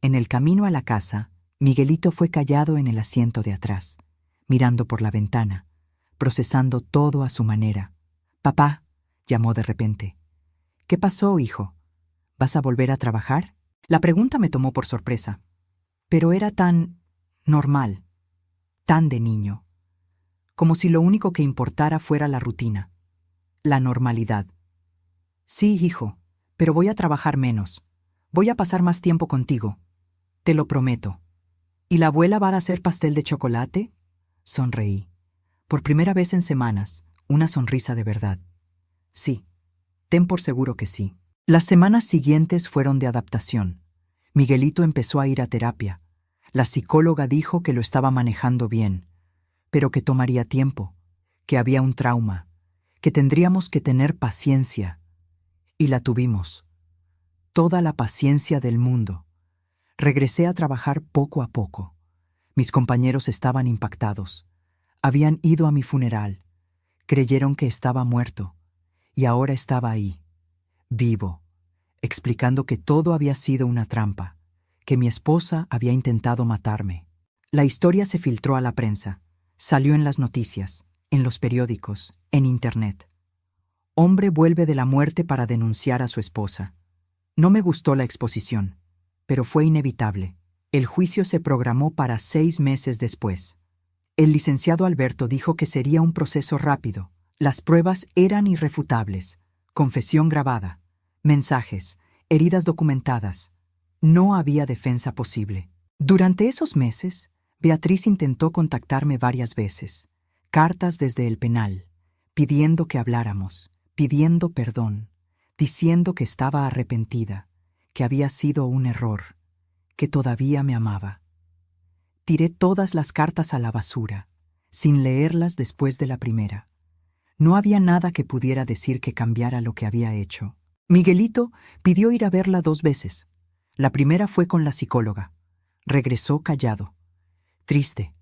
En el camino a la casa, Miguelito fue callado en el asiento de atrás, mirando por la ventana, procesando todo a su manera. «Papá», llamó de repente. «¿Qué pasó, hijo? ¿Vas a volver a trabajar?». La pregunta me tomó por sorpresa, pero era tan normal, tan de niño, como si lo único que importara fuera la rutina, la normalidad. «Sí, hijo, pero voy a trabajar menos. Voy a pasar más tiempo contigo. Te lo prometo». «¿Y la abuela va a hacer pastel de chocolate?». Sonreí. Por primera vez en semanas, una sonrisa de verdad. «Sí, ten por seguro que sí». Las semanas siguientes fueron de adaptación. Miguelito empezó a ir a terapia. La psicóloga dijo que lo estaba manejando bien, pero que tomaría tiempo, que había un trauma, que tendríamos que tener paciencia. Y la tuvimos. Toda la paciencia del mundo. Regresé a trabajar poco a poco. Mis compañeros estaban impactados. Habían ido a mi funeral. Creyeron que estaba muerto. Y ahora estaba ahí, vivo, explicando que todo había sido una trampa, que mi esposa había intentado matarme. La historia se filtró a la prensa. Salió en las noticias, en los periódicos, en Internet. Hombre vuelve de la muerte para denunciar a su esposa. No me gustó la exposición, pero fue inevitable. El juicio se programó para 6 meses después. El licenciado Alberto dijo que sería un proceso rápido. Las pruebas eran irrefutables. Confesión grabada, mensajes, heridas documentadas. No había defensa posible. Durante esos meses, Beatriz intentó contactarme varias veces. Cartas desde el penal, pidiendo que habláramos, pidiendo perdón, diciendo que estaba arrepentida, que había sido un error, que todavía me amaba. Tiré todas las cartas a la basura, sin leerlas después de la primera. No había nada que pudiera decir que cambiara lo que había hecho. Miguelito pidió ir a verla 2 veces. La primera fue con la psicóloga. Regresó callado, triste,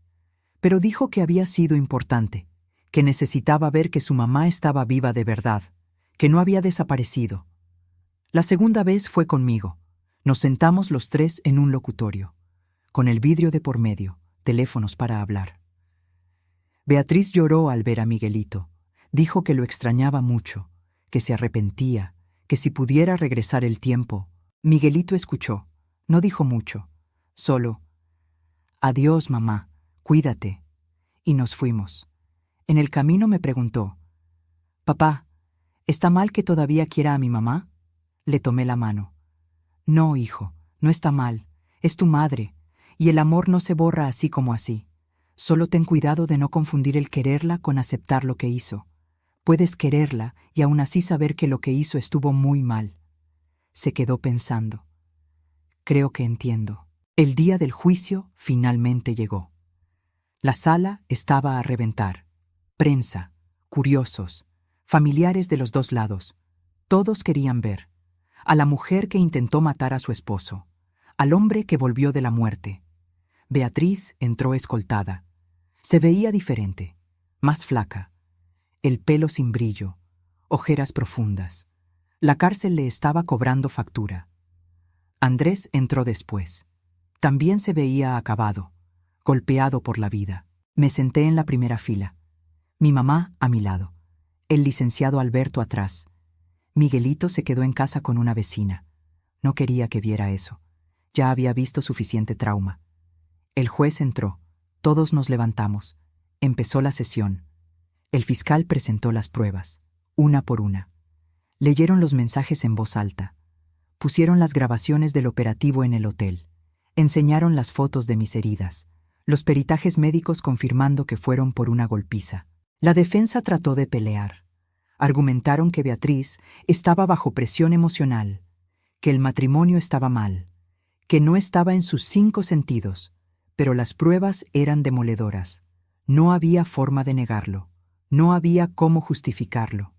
pero dijo que había sido importante, que necesitaba ver que su mamá estaba viva de verdad, que no había desaparecido. La segunda vez fue conmigo. Nos sentamos los tres en un locutorio, con el vidrio de por medio, teléfonos para hablar. Beatriz lloró al ver a Miguelito. Dijo que lo extrañaba mucho, que se arrepentía, que si pudiera regresar el tiempo. Miguelito escuchó. No dijo mucho, solo: «Adiós, mamá, cuídate». Y nos fuimos. En el camino me preguntó: «Papá, ¿está mal que todavía quiera a mi mamá?». Le tomé la mano. «No, hijo, no está mal. Es tu madre, y el amor no se borra así como así. Solo ten cuidado de no confundir el quererla con aceptar lo que hizo. Puedes quererla y aún así saber que lo que hizo estuvo muy mal». Se quedó pensando. Creo que entiendo. El día del juicio finalmente llegó. La sala estaba a reventar. Prensa, curiosos, familiares de los dos lados. Todos querían ver a la mujer que intentó matar a su esposo, al hombre que volvió de la muerte. Beatriz entró escoltada. Se veía diferente, más flaca, el pelo sin brillo, ojeras profundas. La cárcel le estaba cobrando factura. Andrés entró después. También se veía acabado, golpeado por la vida. Me senté en la primera fila. Mi mamá a mi lado, el licenciado Alberto atrás. Miguelito se quedó en casa con una vecina. No quería que viera eso. Ya había visto suficiente trauma. El juez entró. Todos nos levantamos. Empezó la sesión. El fiscal presentó las pruebas, una por una. Leyeron los mensajes en voz alta. Pusieron las grabaciones del operativo en el hotel. Enseñaron las fotos de mis heridas. Los peritajes médicos confirmando que fueron por una golpiza. La defensa trató de pelear. Argumentaron que Beatriz estaba bajo presión emocional, que el matrimonio estaba mal, que no estaba en sus 5 sentidos, pero las pruebas eran demoledoras. No había forma de negarlo. No había cómo justificarlo.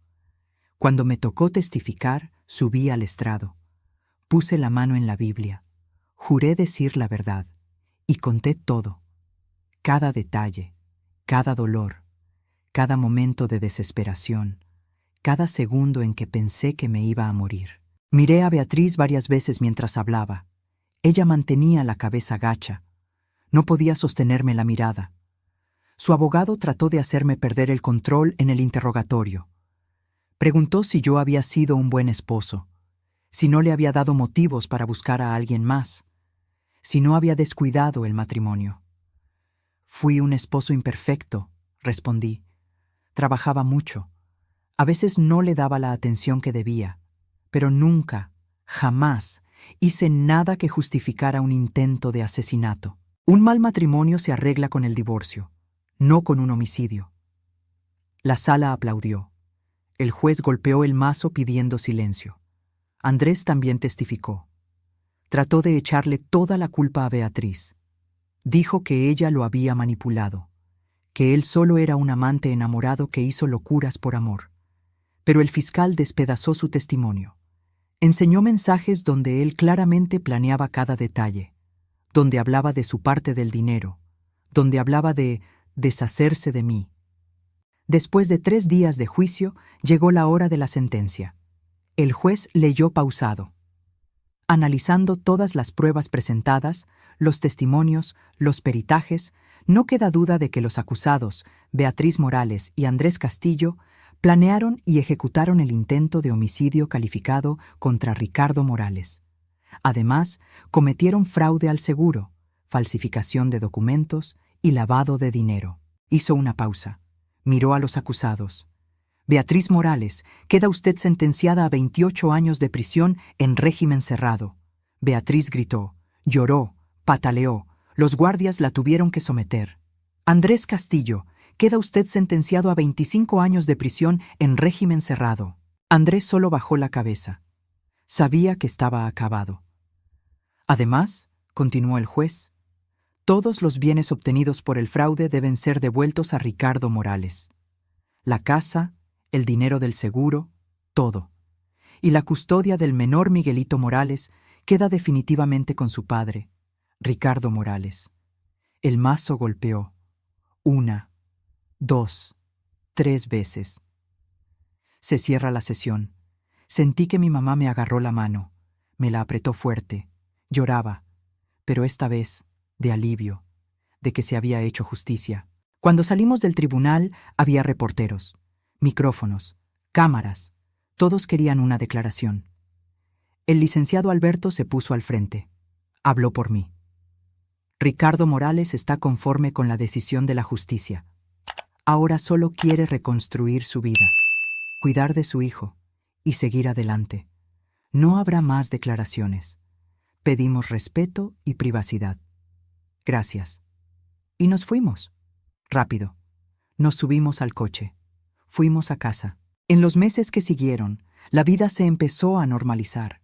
Cuando me tocó testificar, subí al estrado. Puse la mano en la Biblia. Juré decir la verdad. Y conté todo. Cada detalle, cada dolor, cada momento de desesperación, cada segundo en que pensé que me iba a morir. Miré a Beatriz varias veces mientras hablaba. Ella mantenía la cabeza gacha. No podía sostenerme la mirada. Su abogado trató de hacerme perder el control en el interrogatorio. Preguntó si yo había sido un buen esposo, si no le había dado motivos para buscar a alguien más, si no había descuidado el matrimonio. Fui un esposo imperfecto, respondí. Trabajaba mucho. A veces no le daba la atención que debía, pero nunca, jamás, hice nada que justificara un intento de asesinato. Un mal matrimonio se arregla con el divorcio, no con un homicidio. La sala aplaudió. El juez golpeó el mazo pidiendo silencio. Andrés también testificó. Trató de echarle toda la culpa a Beatriz. Dijo que ella lo había manipulado, que él solo era un amante enamorado que hizo locuras por amor. Pero el fiscal despedazó su testimonio. Enseñó mensajes donde él claramente planeaba cada detalle, donde hablaba de su parte del dinero, donde hablaba de deshacerse de mí. Después de 3 días de juicio, llegó la hora de la sentencia. El juez leyó pausado, analizando todas las pruebas presentadas, los testimonios, los peritajes. No queda duda de que los acusados, Beatriz Morales y Andrés Castillo, planearon y ejecutaron el intento de homicidio calificado contra Ricardo Morales. Además, cometieron fraude al seguro, falsificación de documentos y lavado de dinero. Hizo una pausa. Miró a los acusados. Beatriz Morales, queda usted sentenciada a 28 años de prisión en régimen cerrado. Beatriz gritó, lloró, pataleó. Los guardias la tuvieron que someter. Andrés Castillo, queda usted sentenciado a 25 años de prisión en régimen cerrado. Andrés solo bajó la cabeza. Sabía que estaba acabado. Además, continuó el juez, todos los bienes obtenidos por el fraude deben ser devueltos a Ricardo Morales. La casa, el dinero del seguro, todo. Y la custodia del menor Miguelito Morales queda definitivamente con su padre, Ricardo Morales. El mazo golpeó 1, 2, 3 veces. Se cierra la sesión. Sentí que mi mamá me agarró la mano, me la apretó fuerte, lloraba, pero esta vez de alivio, de que se había hecho justicia. Cuando salimos del tribunal había reporteros, micrófonos, cámaras, todos querían una declaración. El licenciado Alberto se puso al frente, habló por mí. Ricardo Morales está conforme con la decisión de la justicia. Ahora solo quiere reconstruir su vida, cuidar de su hijo y seguir adelante. No habrá más declaraciones. Pedimos respeto y privacidad. Gracias. Y nos fuimos. Rápido. Nos subimos al coche. Fuimos a casa. En los meses que siguieron, la vida se empezó a normalizar.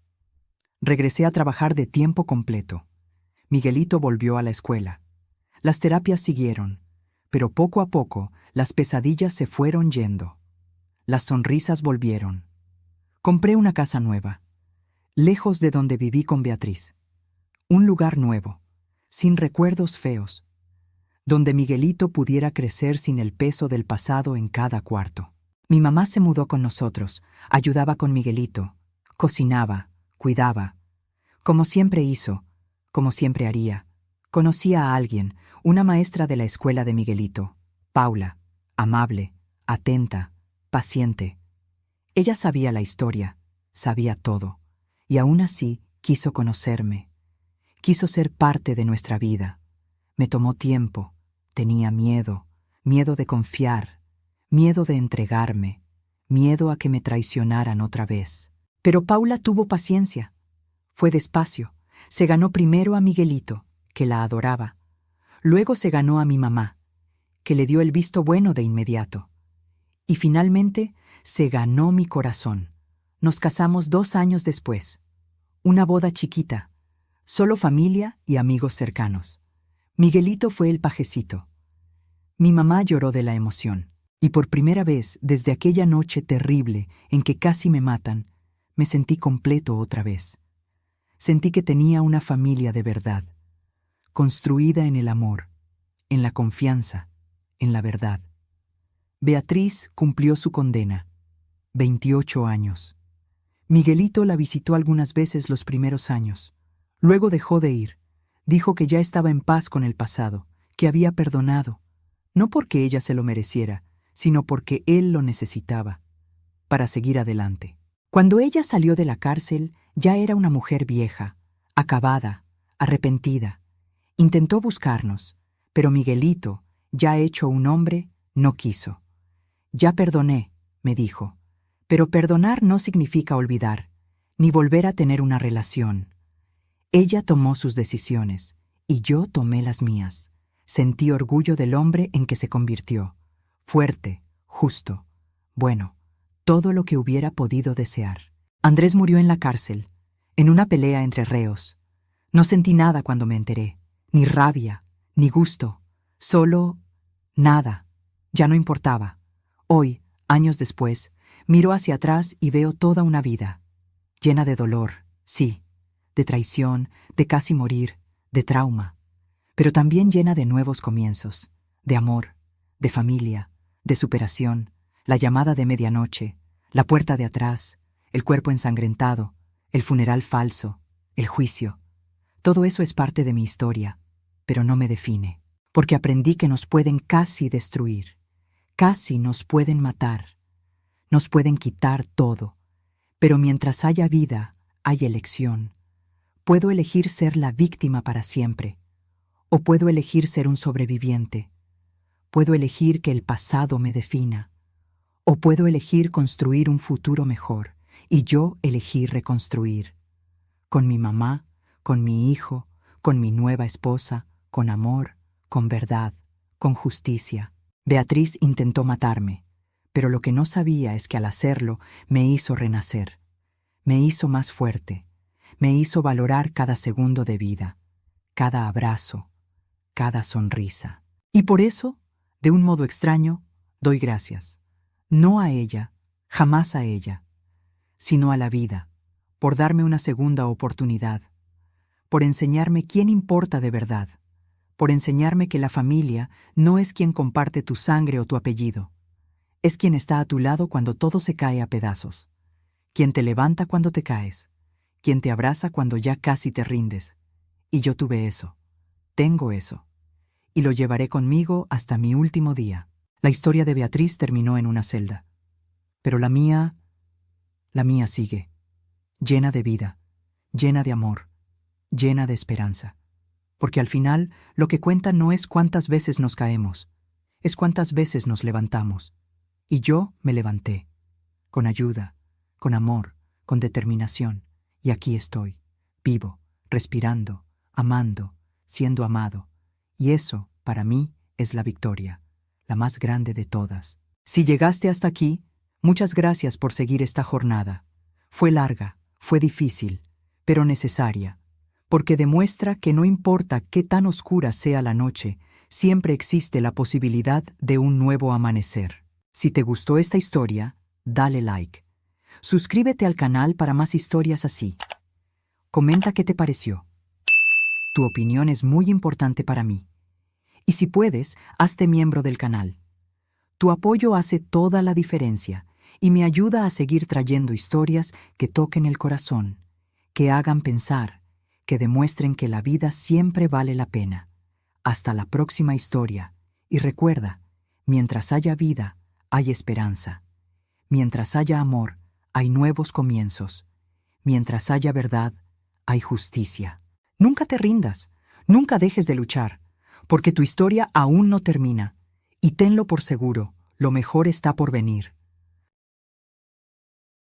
Regresé a trabajar de tiempo completo. Miguelito volvió a la escuela. Las terapias siguieron, pero poco a poco las pesadillas se fueron yendo. Las sonrisas volvieron. Compré una casa nueva, lejos de donde viví con Beatriz. Un lugar nuevo, sin recuerdos feos, donde Miguelito pudiera crecer sin el peso del pasado en cada cuarto. Mi mamá se mudó con nosotros, ayudaba con Miguelito, cocinaba, cuidaba. Como siempre hizo, como siempre haría. Conocía a alguien, una maestra de la escuela de Miguelito, Paula, amable, atenta, paciente. Ella sabía la historia, sabía todo, y aún así quiso conocerme. Quiso ser parte de nuestra vida. Me tomó tiempo, tenía miedo, miedo de confiar, miedo de entregarme, miedo a que me traicionaran otra vez. Pero Paula tuvo paciencia. Fue despacio. Se ganó primero a Miguelito, que la adoraba. Luego se ganó a mi mamá, que le dio el visto bueno de inmediato. Y finalmente se ganó mi corazón. Nos casamos 2 años después. Una boda chiquita, solo familia y amigos cercanos. Miguelito fue el pajecito. Mi mamá lloró de la emoción, y por primera vez desde aquella noche terrible en que casi me matan, me sentí completo otra vez. Sentí que tenía una familia de verdad, construida en el amor, en la confianza, en la verdad. Beatriz cumplió su condena, 28 años. Miguelito la visitó algunas veces los primeros años. Luego dejó de ir. Dijo que ya estaba en paz con el pasado, que había perdonado, no porque ella se lo mereciera, sino porque él lo necesitaba, para seguir adelante. Cuando ella salió de la cárcel, ya era una mujer vieja, acabada, arrepentida. Intentó buscarnos, pero Miguelito, ya hecho un hombre, no quiso. Ya perdoné, me dijo, pero perdonar no significa olvidar, ni volver a tener una relación. Ella tomó sus decisiones, y yo tomé las mías. Sentí orgullo del hombre en que se convirtió, fuerte, justo, bueno, todo lo que hubiera podido desear. Andrés murió en la cárcel, en una pelea entre reos. No sentí nada cuando me enteré, ni rabia, ni gusto, solo nada. Ya no importaba. Hoy, años después, miro hacia atrás y veo toda una vida, llena de dolor, sí, de traición, de casi morir, de trauma, pero también llena de nuevos comienzos, de amor, de familia, de superación, la llamada de medianoche, la puerta de atrás, el cuerpo ensangrentado, el funeral falso, el juicio. Todo eso es parte de mi historia, pero no me define, porque aprendí que nos pueden casi destruir, casi nos pueden matar, nos pueden quitar todo, pero mientras haya vida, hay elección. Puedo elegir ser la víctima para siempre, o puedo elegir ser un sobreviviente. Puedo elegir que el pasado me defina, o puedo elegir construir un futuro mejor, y yo elegí reconstruir. Con mi mamá, con mi hijo, con mi nueva esposa, con amor, con verdad, con justicia. Beatriz intentó matarme, pero lo que no sabía es que al hacerlo me hizo renacer. Me hizo más fuerte, me hizo valorar cada segundo de vida, cada abrazo, cada sonrisa. Y por eso, de un modo extraño, doy gracias. No a ella, jamás a ella, sino a la vida, por darme una segunda oportunidad, por enseñarme quién importa de verdad, por enseñarme que la familia no es quien comparte tu sangre o tu apellido, es quien está a tu lado cuando todo se cae a pedazos, quien te levanta cuando te caes, quien te abraza cuando ya casi te rindes. Y yo tuve eso, tengo eso, y lo llevaré conmigo hasta mi último día. La historia de Beatriz terminó en una celda, pero la mía sigue, llena de vida, llena de amor, llena de esperanza. Porque al final lo que cuenta no es cuántas veces nos caemos, es cuántas veces nos levantamos. Y yo me levanté, con ayuda, con amor, con determinación, y aquí estoy, vivo, respirando, amando, siendo amado. Y eso, para mí, es la victoria, la más grande de todas. Si llegaste hasta aquí, muchas gracias por seguir esta jornada. Fue larga, fue difícil, pero necesaria, porque demuestra que no importa qué tan oscura sea la noche, siempre existe la posibilidad de un nuevo amanecer. Si te gustó esta historia, dale like. Suscríbete al canal para más historias así. Comenta qué te pareció. Tu opinión es muy importante para mí. Y si puedes, hazte miembro del canal. Tu apoyo hace toda la diferencia y me ayuda a seguir trayendo historias que toquen el corazón, que hagan pensar, que demuestren que la vida siempre vale la pena. Hasta la próxima historia. Y recuerda, mientras haya vida, hay esperanza. Mientras haya amor, hay nuevos comienzos. Mientras haya verdad, hay justicia. Nunca te rindas, nunca dejes de luchar, porque tu historia aún no termina. Y tenlo por seguro, lo mejor está por venir.